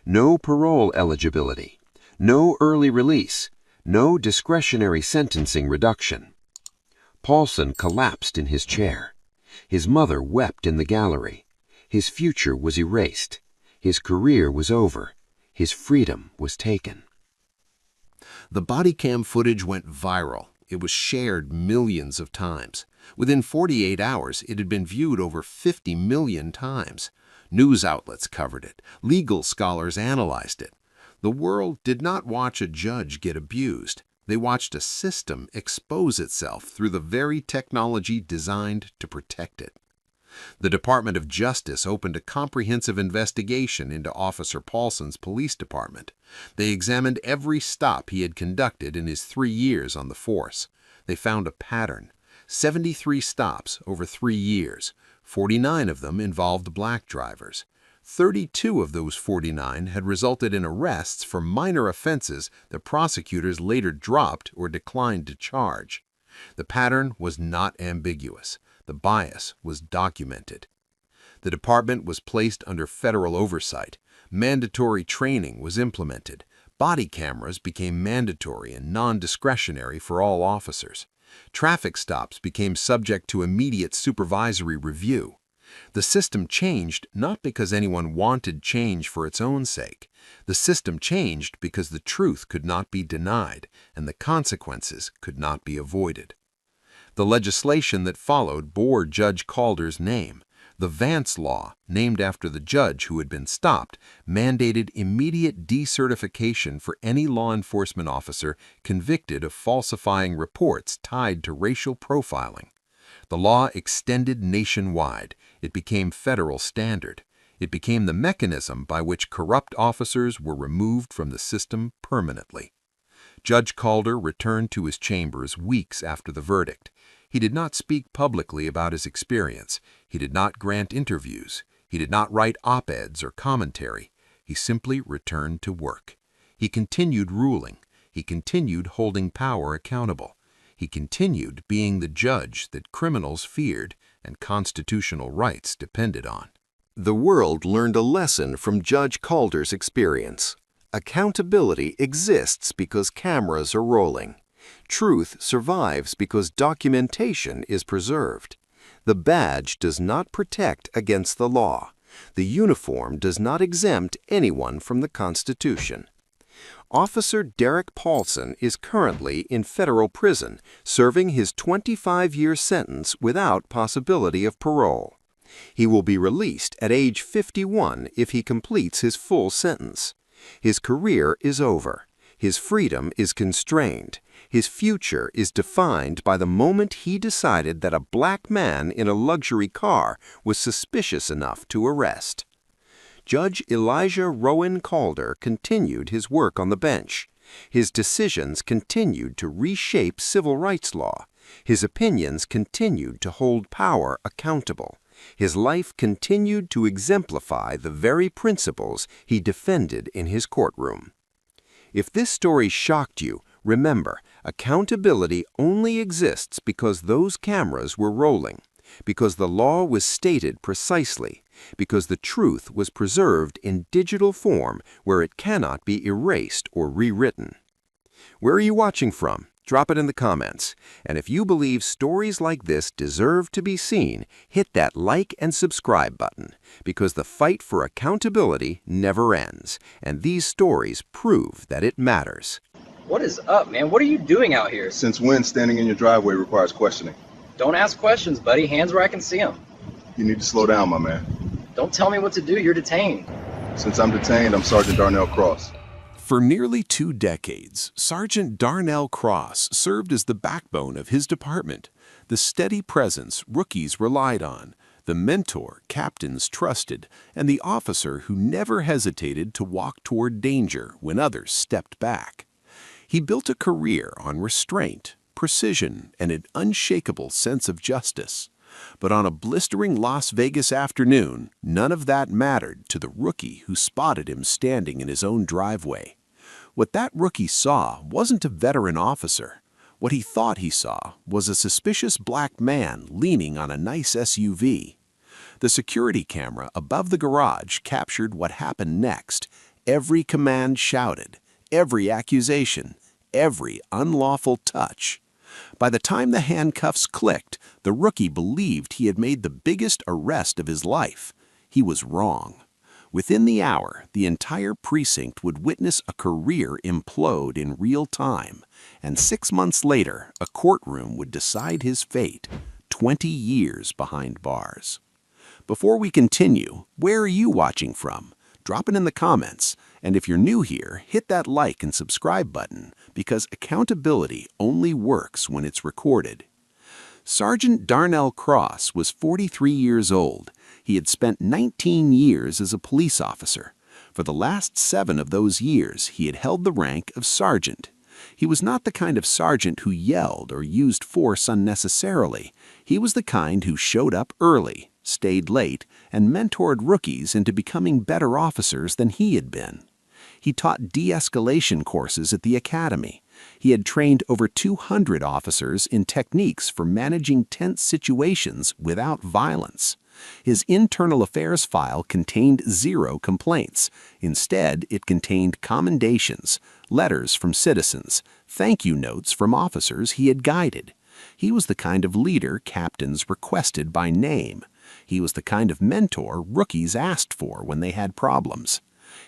No parole eligibility. No early release. No discretionary sentencing reduction. Paulson collapsed in his chair. His mother wept in the gallery. His future was erased. His career was over. His freedom was taken. The body cam footage went viral. It was shared millions of times. Within 48 hours, it had been viewed over 50 million times. News outlets covered it. Legal scholars analyzed it. The world did not watch a judge get abused. They watched a system expose itself through the very technology designed to protect it. The Department of Justice opened a comprehensive investigation into Officer Paulson's police department. They examined every stop he had conducted in his 3 years on the force. They found a pattern. 73 stops over 3 years. 49 of them involved black drivers. 32 of those 49 had resulted in arrests for minor offenses that prosecutors later dropped or declined to charge. The pattern was not ambiguous. The bias was documented. The department was placed under federal oversight. Mandatory training was implemented. Body cameras became mandatory and non-discretionary for all officers. Traffic stops became subject to immediate supervisory review. The system changed not because anyone wanted change for its own sake. The system changed because the truth could not be denied and the consequences could not be avoided. The legislation that followed bore Judge Calder's name. The Vance Law, named after the judge who had been stopped, mandated immediate decertification for any law enforcement officer convicted of falsifying reports tied to racial profiling. The law extended nationwide. It became federal standard. It became the mechanism by which corrupt officers were removed from the system permanently. Judge Calder returned to his chambers weeks after the verdict. He did not speak publicly about his experience. He did not grant interviews. He did not write op-eds or commentary. He simply returned to work. He continued ruling. He continued holding power accountable. He continued being the judge that criminals feared and constitutional rights depended on. The world learned a lesson from Judge Calder's experience. Accountability exists because cameras are rolling. Truth survives because documentation is preserved. The badge does not protect against the law. The uniform does not exempt anyone from the Constitution. Officer Derek Paulson is currently in federal prison, serving his 25-year sentence without possibility of parole. He will be released at age 51 if he completes his full sentence. His career is over. His freedom is constrained. His future is defined by the moment he decided that a black man in a luxury car was suspicious enough to arrest. Judge Elijah Rowan Calder continued his work on the bench. His decisions continued to reshape civil rights law. His opinions continued to hold power accountable. His life continued to exemplify the very principles he defended in his courtroom. If this story shocked you, remember, accountability only exists because those cameras were rolling, because the law was stated precisely, because the truth was preserved in digital form where it cannot be erased or rewritten. Where are you watching from? Drop it in the comments. And if you believe stories like this deserve to be seen, hit that like and subscribe button, because the fight for accountability never ends, and these stories prove that it matters. What is up, man? What are you doing out here? Since when standing in your driveway requires questioning? Don't ask questions, buddy. Hands where I can see them. You need to slow down, my man. Don't tell me what to do. You're detained. Since I'm detained, I'm Sergeant Darnell Cross. For nearly 2 decades, Sergeant Darnell Cross served as the backbone of his department, the steady presence rookies relied on, the mentor captains trusted, and the officer who never hesitated to walk toward danger when others stepped back. He built a career on restraint, precision, and an unshakable sense of justice. But on a blistering Las Vegas afternoon, none of that mattered to the rookie who spotted him standing in his own driveway. What that rookie saw wasn't a veteran officer. What he thought he saw was a suspicious black man leaning on a nice SUV. The security camera above the garage captured what happened next. Every command shouted, every accusation, every unlawful touch. By the time the handcuffs clicked, the rookie believed he had made the biggest arrest of his life. He was wrong. Within the hour, the entire precinct would witness a career implode in real time, and 6 months later, a courtroom would decide his fate, 20 years behind bars. Before we continue, where are you watching from? Drop it in the comments, and if you're new here, hit that like and subscribe button, because accountability only works when it's recorded. Sergeant Darnell Cross was 43 years old. He had spent 19 years as a police officer. For the last 7 of those years, he had held the rank of sergeant. He was not the kind of sergeant who yelled or used force unnecessarily. He was the kind who showed up early, stayed late, and mentored rookies into becoming better officers than he had been. He taught de-escalation courses at the academy. He had trained over 200 officers in techniques for managing tense situations without violence. His internal affairs file contained 0 complaints. Instead, it contained commendations, letters from citizens, thank you notes from officers he had guided. He was the kind of leader captains requested by name. He was the kind of mentor rookies asked for when they had problems.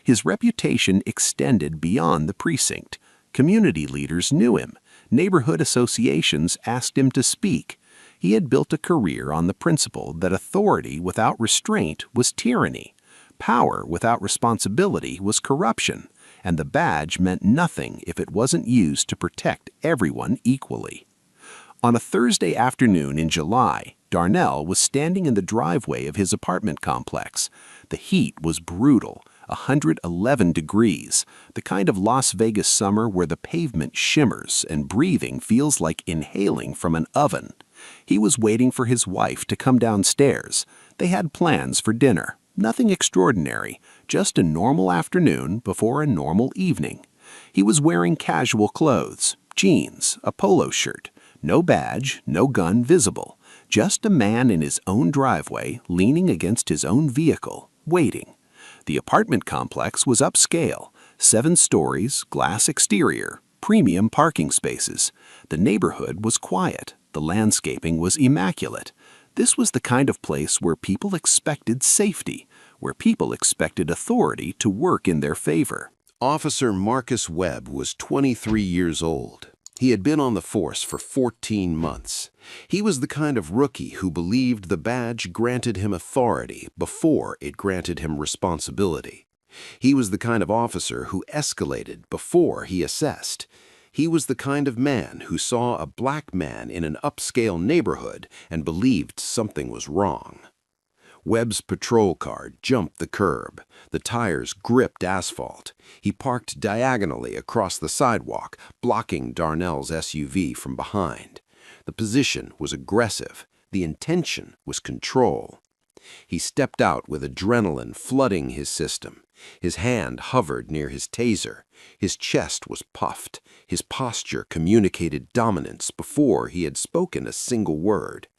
His reputation extended beyond the precinct. Community leaders knew him. Neighborhood associations asked him to speak. He had built a career on the principle that authority without restraint was tyranny, power without responsibility was corruption, and the badge meant nothing if it wasn't used to protect everyone equally. On a Thursday afternoon in July, Darnell was standing in the driveway of his apartment complex. The heat was brutal, 111 degrees, the kind of Las Vegas summer where the pavement shimmers and breathing feels like inhaling from an oven. He was waiting for his wife to come downstairs. They had plans for dinner. Nothing extraordinary, just a normal afternoon before a normal evening. He was wearing casual clothes, jeans, a polo shirt, no badge, no gun visible, just a man in his own driveway leaning against his own vehicle, waiting. The apartment complex was upscale, 7 stories, glass exterior, premium parking spaces. The neighborhood was quiet. The landscaping was immaculate. This was the kind of place where people expected safety, where people expected authority to work in their favor. Officer Marcus Webb was 23 years old. He had been on the force for 14 months. He was the kind of rookie who believed the badge granted him authority before it granted him responsibility. He was the kind of officer who escalated before he assessed. He was the kind of man who saw a black man in an upscale neighborhood and believed something was wrong. Webb's patrol car jumped the curb. The tires gripped asphalt. He parked diagonally across the sidewalk, blocking Darnell's SUV from behind. The position was aggressive. The intention was control. He stepped out with adrenaline flooding his system. His hand hovered near his taser. His chest was puffed. His posture communicated dominance before he had spoken a single word.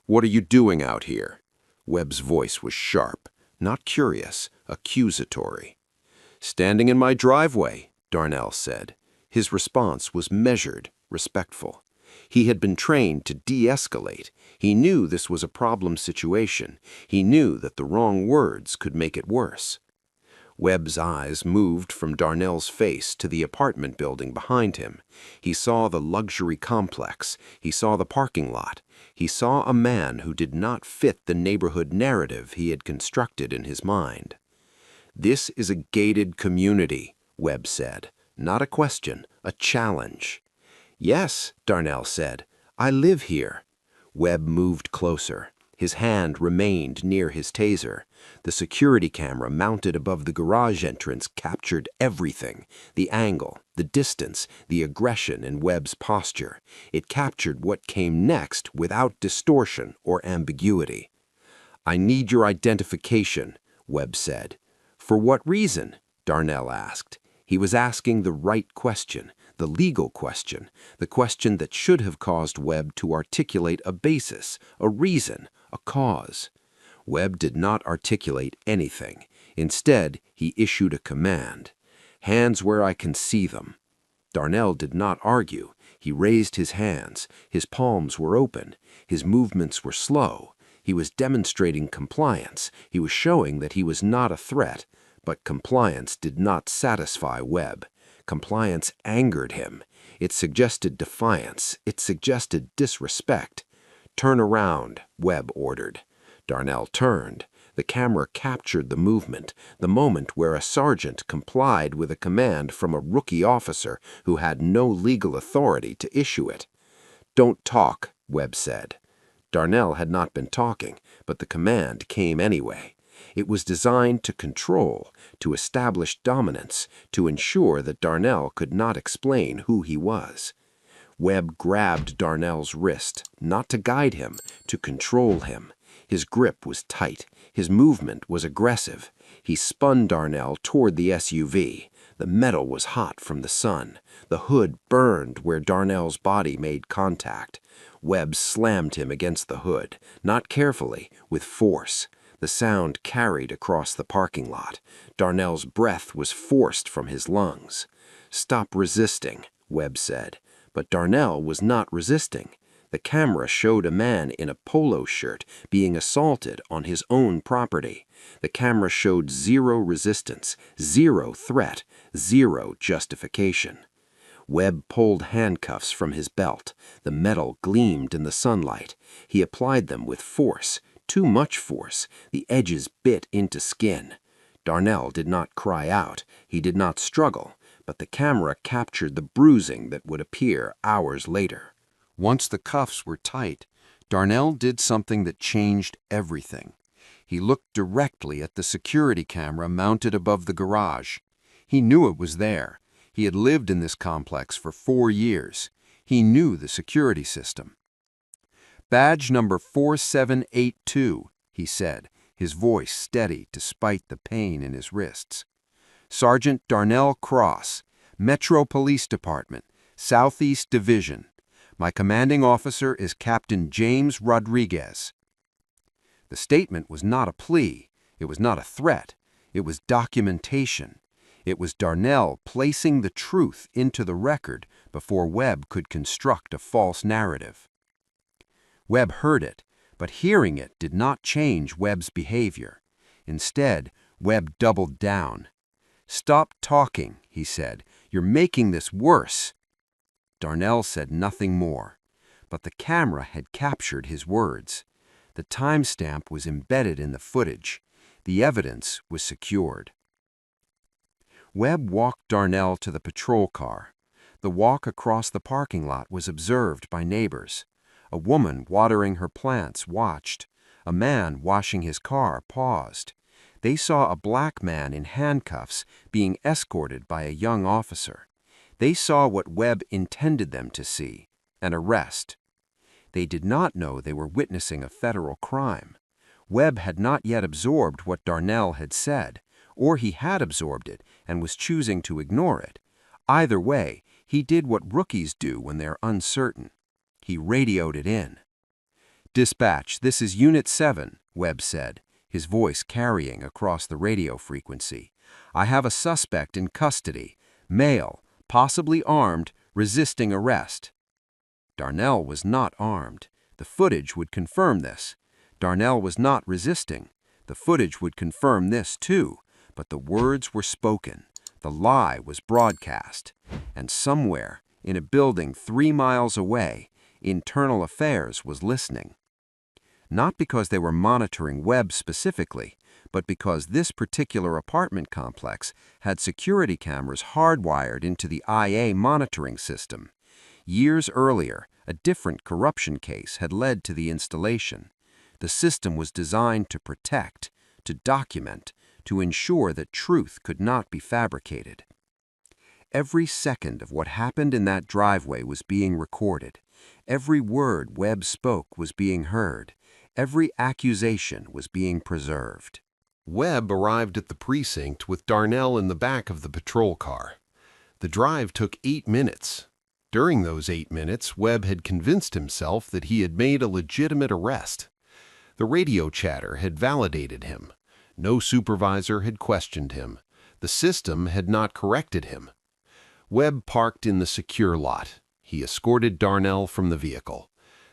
"What are you doing out here?" Webb's voice was sharp, not curious, accusatory. "Standing in my driveway," Darnell said. His response was measured, respectful. He had been trained to de-escalate. He knew this was a problem situation. He knew that the wrong words could make it worse. Webb's eyes moved from Darnell's face to the apartment building behind him. He saw the luxury complex. He saw the parking lot. He saw a man who did not fit the neighborhood narrative he had constructed in his mind. "This is a gated community," Webb said. "Not a question, a challenge." "Yes," Darnell said. "I live here." Webb moved closer. His hand remained near his taser. The security camera mounted above the garage entrance captured everything: the angle, the distance, the aggression in Webb's posture. It captured what came next without distortion or ambiguity. "I need your identification," Webb said. "For what reason?" Darnell asked. He was asking the right question, the legal question, the question that should have caused Webb to articulate a basis, a reason, a cause. Webb did not articulate anything. Instead, he issued a command. "Hands where I can see them." Darnell did not argue. He raised his hands. His palms were open. His movements were slow. He was demonstrating compliance. He was showing that he was not a threat. But compliance did not satisfy Webb. Compliance angered him. It suggested defiance. It suggested disrespect. "Turn around," Webb ordered. Darnell turned. The camera captured the movement, the moment where a sergeant complied with a command from a rookie officer who had no legal authority to issue it. "Don't talk," Webb said. Darnell had not been talking, but the command came anyway. It was designed to control, to establish dominance, to ensure that Darnell could not explain who he was. Webb grabbed Darnell's wrist, not to guide him, to control him. His grip was tight. His movement was aggressive. He spun Darnell toward the SUV. The metal was hot from the sun. The hood burned where Darnell's body made contact. Webb slammed him against the hood, not carefully, with force. The sound carried across the parking lot. Darnell's breath was forced from his lungs. "Stop resisting," Webb said. But Darnell was not resisting. The camera showed a man in a polo shirt being assaulted on his own property. The camera showed zero resistance, zero threat, zero justification. Webb pulled handcuffs from his belt. The metal gleamed in the sunlight. He applied them with force, too much force. The edges bit into skin. Darnell did not cry out. He did not struggle, but the camera captured the bruising that would appear hours later. Once the cuffs were tight, Darnell did something that changed everything. He looked directly at the security camera mounted above the garage. He knew it was there. He had lived in this complex for 4 years. He knew the security system. "Badge number 4782, he said, his voice steady despite the pain in his wrists. "Sergeant Darnell Cross, Metro Police Department, Southeast Division. My commanding officer is Captain James Rodriguez." The statement was not a plea. It was not a threat. It was documentation. It was Darnell placing the truth into the record before Webb could construct a false narrative. Webb heard it, but hearing it did not change Webb's behavior. Instead, Webb doubled down. "Stop talking," he said. "You're making this worse." Darnell said nothing more, but the camera had captured his words. The timestamp was embedded in the footage. The evidence was secured. Webb walked Darnell to the patrol car. The walk across the parking lot was observed by neighbors. A woman watering her plants watched. A man washing his car paused. They saw a black man in handcuffs being escorted by a young officer. They saw what Webb intended them to see, an arrest. They did not know they were witnessing a federal crime. Webb had not yet absorbed what Darnell had said, or he had absorbed it and was choosing to ignore it. Either way, he did what rookies do when they're uncertain. He radioed it in. "Dispatch, this is Unit 7, Webb said, his voice carrying across the radio frequency. "I have a suspect in custody, male, possibly armed, resisting arrest." Darnell was not armed. The footage would confirm this. Darnell was not resisting. The footage would confirm this too, but the words were spoken. The lie was broadcast. And somewhere, in a building 3 miles away, Internal Affairs was listening. Not because they were monitoring Webb specifically, but because this particular apartment complex had security cameras hardwired into the IA monitoring system. Years earlier, a different corruption case had led to the installation. The system was designed to protect, to document, to ensure that truth could not be fabricated. Every second of what happened in that driveway was being recorded. Every word Webb spoke was being heard. Every accusation was being preserved. Webb arrived at the precinct with Darnell in the back of the patrol car. The drive took 8 minutes. During those 8 minutes, Webb had convinced himself that he had made a legitimate arrest. The radio chatter had validated him. No supervisor had questioned him. The system had not corrected him. Webb parked in the secure lot. He escorted Darnell from the vehicle.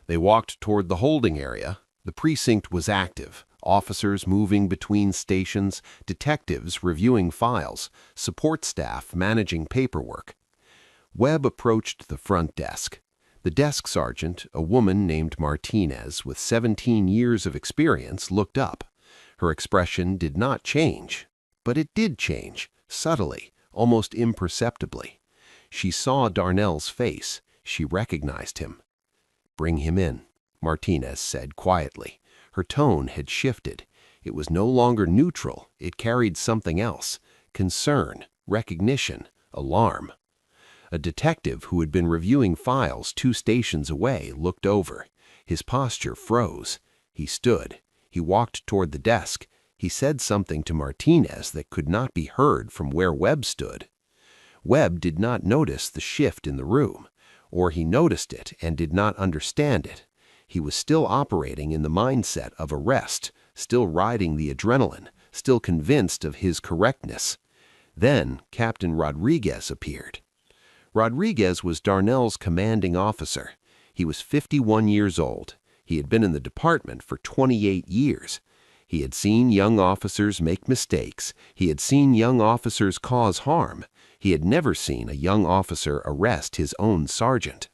They walked toward the holding area. The precinct was active. Officers moving between stations, detectives reviewing files, support staff managing paperwork. Webb approached the front desk. The desk sergeant, a woman named Martinez with 17 years of experience, looked up. Her expression did not change, but it did change, subtly, almost imperceptibly. She saw Darnell's face. She recognized him. "Bring him in," Martinez said quietly. Her tone had shifted. It was no longer neutral. It carried something else: concern, recognition, alarm. A detective who had been reviewing files 2 stations away looked over. His posture froze. He stood. He walked toward the desk. He said something to Martinez that could not be heard from where Webb stood. Webb did not notice the shift in the room, or he noticed it and did not understand it. He was still operating in the mindset of arrest, still riding the adrenaline, still convinced of his correctness. Then Captain Rodriguez appeared. Rodriguez was Darnell's commanding officer. He was 51 years old. He had been in the department for 28 years. He had seen young officers make mistakes. He had seen young officers cause harm. He had never seen a young officer arrest his own sergeant.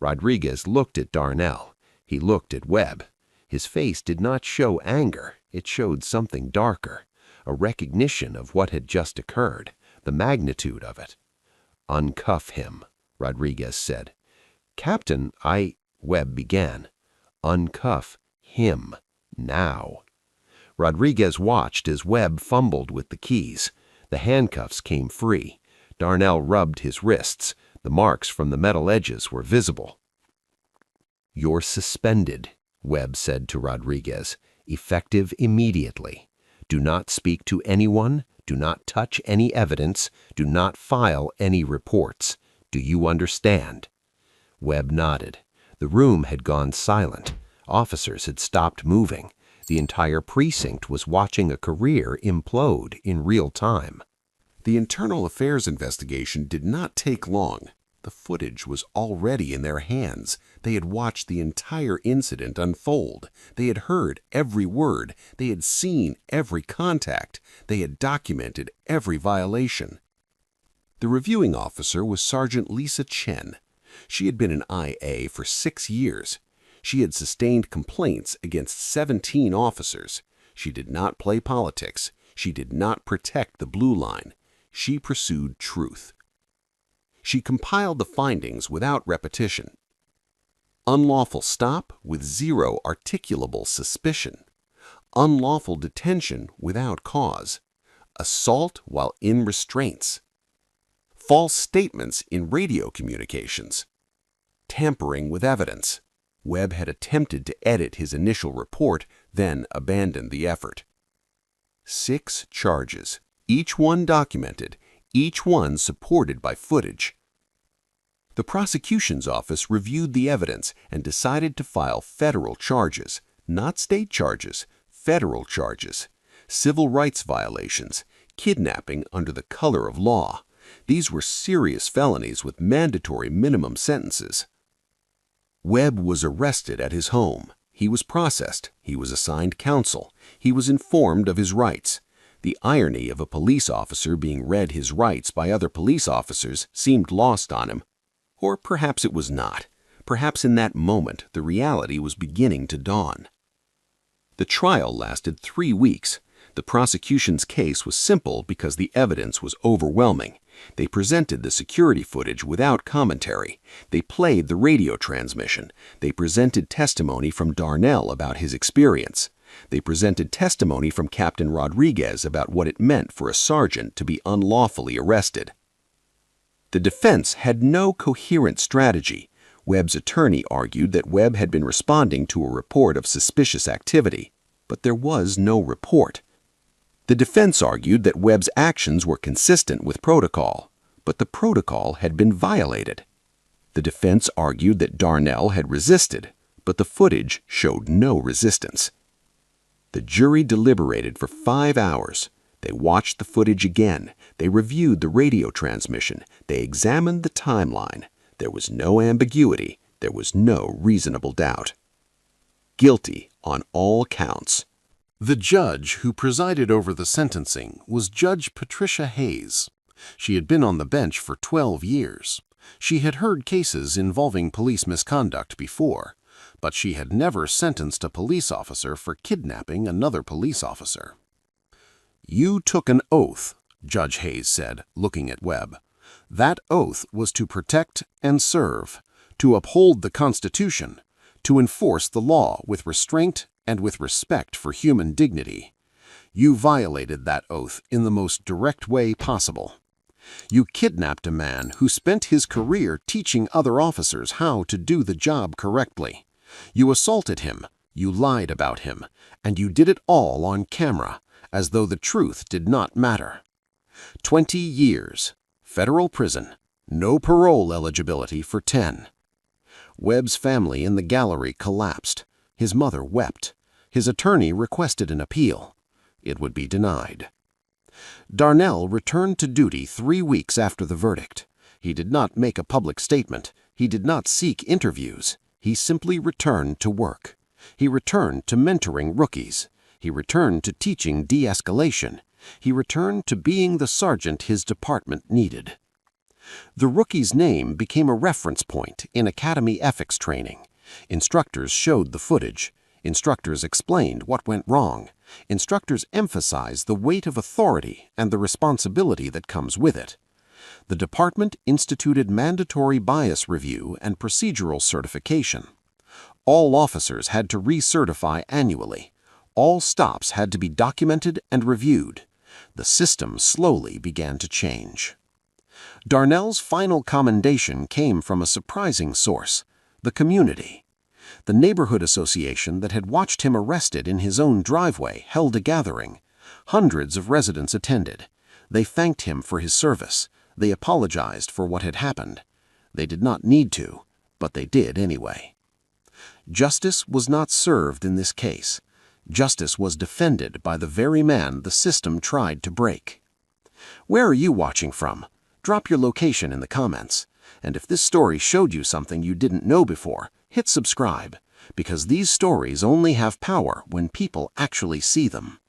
Rodriguez looked at Darnell. He looked at Webb. His face did not show anger. It showed something darker, a recognition of what had just occurred, the magnitude of it. "Uncuff him," Rodriguez said. "Captain, Webb began. "Uncuff him, now." Rodriguez watched as Webb fumbled with the keys. The handcuffs came free. Darnell rubbed his wrists. The marks from the metal edges were visible. "You're suspended," Webb said to Rodriguez, "effective immediately. Do not speak to anyone. Do not touch any evidence. Do not file any reports. Do you understand?" Webb nodded. The room had gone silent. Officers had stopped moving. The entire precinct was watching a career implode in real time. The internal affairs investigation did not take long. The footage was already in their hands. They had watched the entire incident unfold. They had heard every word. They had seen every contact. They had documented every violation. The reviewing officer was Sergeant Lisa Chen. She had been an IA for 6 years. She had sustained complaints against 17 officers. She did not play politics. She did not protect the blue line. She pursued truth. She compiled the findings without repetition. Unlawful stop with zero articulable suspicion. Unlawful detention without cause. Assault while in restraints. False statements in radio communications. Tampering with evidence. Webb had attempted to edit his initial report, then abandoned the effort. 6 charges, each one documented, each one supported by footage. The prosecution's office reviewed the evidence and decided to file federal charges, not state charges, federal charges. Civil rights violations, kidnapping under the color of law. These were serious felonies with mandatory minimum sentences. Webb was arrested at his home. He was processed. He was assigned counsel. He was informed of his rights. The irony of a police officer being read his rights by other police officers seemed lost on him. Or perhaps it was not. Perhaps in that moment the reality was beginning to dawn. The trial lasted 3 weeks. The prosecution's case was simple because the evidence was overwhelming. They presented the security footage without commentary. They played the radio transmission. They presented testimony from Darnell about his experience. They presented testimony from Captain Rodriguez about what it meant for a sergeant to be unlawfully arrested. The defense had no coherent strategy. Webb's attorney argued that Webb had been responding to a report of suspicious activity, but there was no report. The defense argued that Webb's actions were consistent with protocol, but the protocol had been violated. The defense argued that Darnell had resisted, but the footage showed no resistance. The jury deliberated for 5 hours. They watched the footage again. They reviewed the radio transmission. They examined the timeline. There was no ambiguity. There was no reasonable doubt. Guilty on all counts. The judge who presided over the sentencing was Judge Patricia Hayes. She had been on the bench for 12 years. She had heard cases involving police misconduct before, but she had never sentenced a police officer for kidnapping another police officer. "You took an oath," Judge Hayes said, looking at Webb. "That oath was to protect and serve, to uphold the Constitution, to enforce the law with restraint and with respect for human dignity. You violated that oath in the most direct way possible. You kidnapped a man who spent his career teaching other officers how to do the job correctly. You assaulted him, you lied about him, and you did it all on camera, as though the truth did not matter. 20 years, federal prison, no parole eligibility for 10. Webb's family in the gallery collapsed. His mother wept. His attorney requested an appeal. It would be denied. Darnell returned to duty 3 weeks after the verdict. He did not make a public statement. He did not seek interviews. He simply returned to work. He returned to mentoring rookies. He returned to teaching de-escalation. He returned to being the sergeant his department needed. The rookie's name became a reference point in academy ethics training. Instructors showed the footage. Instructors explained what went wrong. Instructors emphasized the weight of authority and the responsibility that comes with it. The department instituted mandatory bias review and procedural certification. All officers had to recertify annually. All stops had to be documented and reviewed. The system slowly began to change. Darnell's final commendation came from a surprising source, the community. The neighborhood association that had watched him arrested in his own driveway held a gathering. Hundreds of residents attended. They thanked him for his service. They apologized for what had happened. They did not need to, but they did anyway. Justice was not served in this case. Justice was defended by the very man the system tried to break. Where are you watching from? Drop your location in the comments. And if this story showed you something you didn't know before, hit subscribe, because these stories only have power when people actually see them.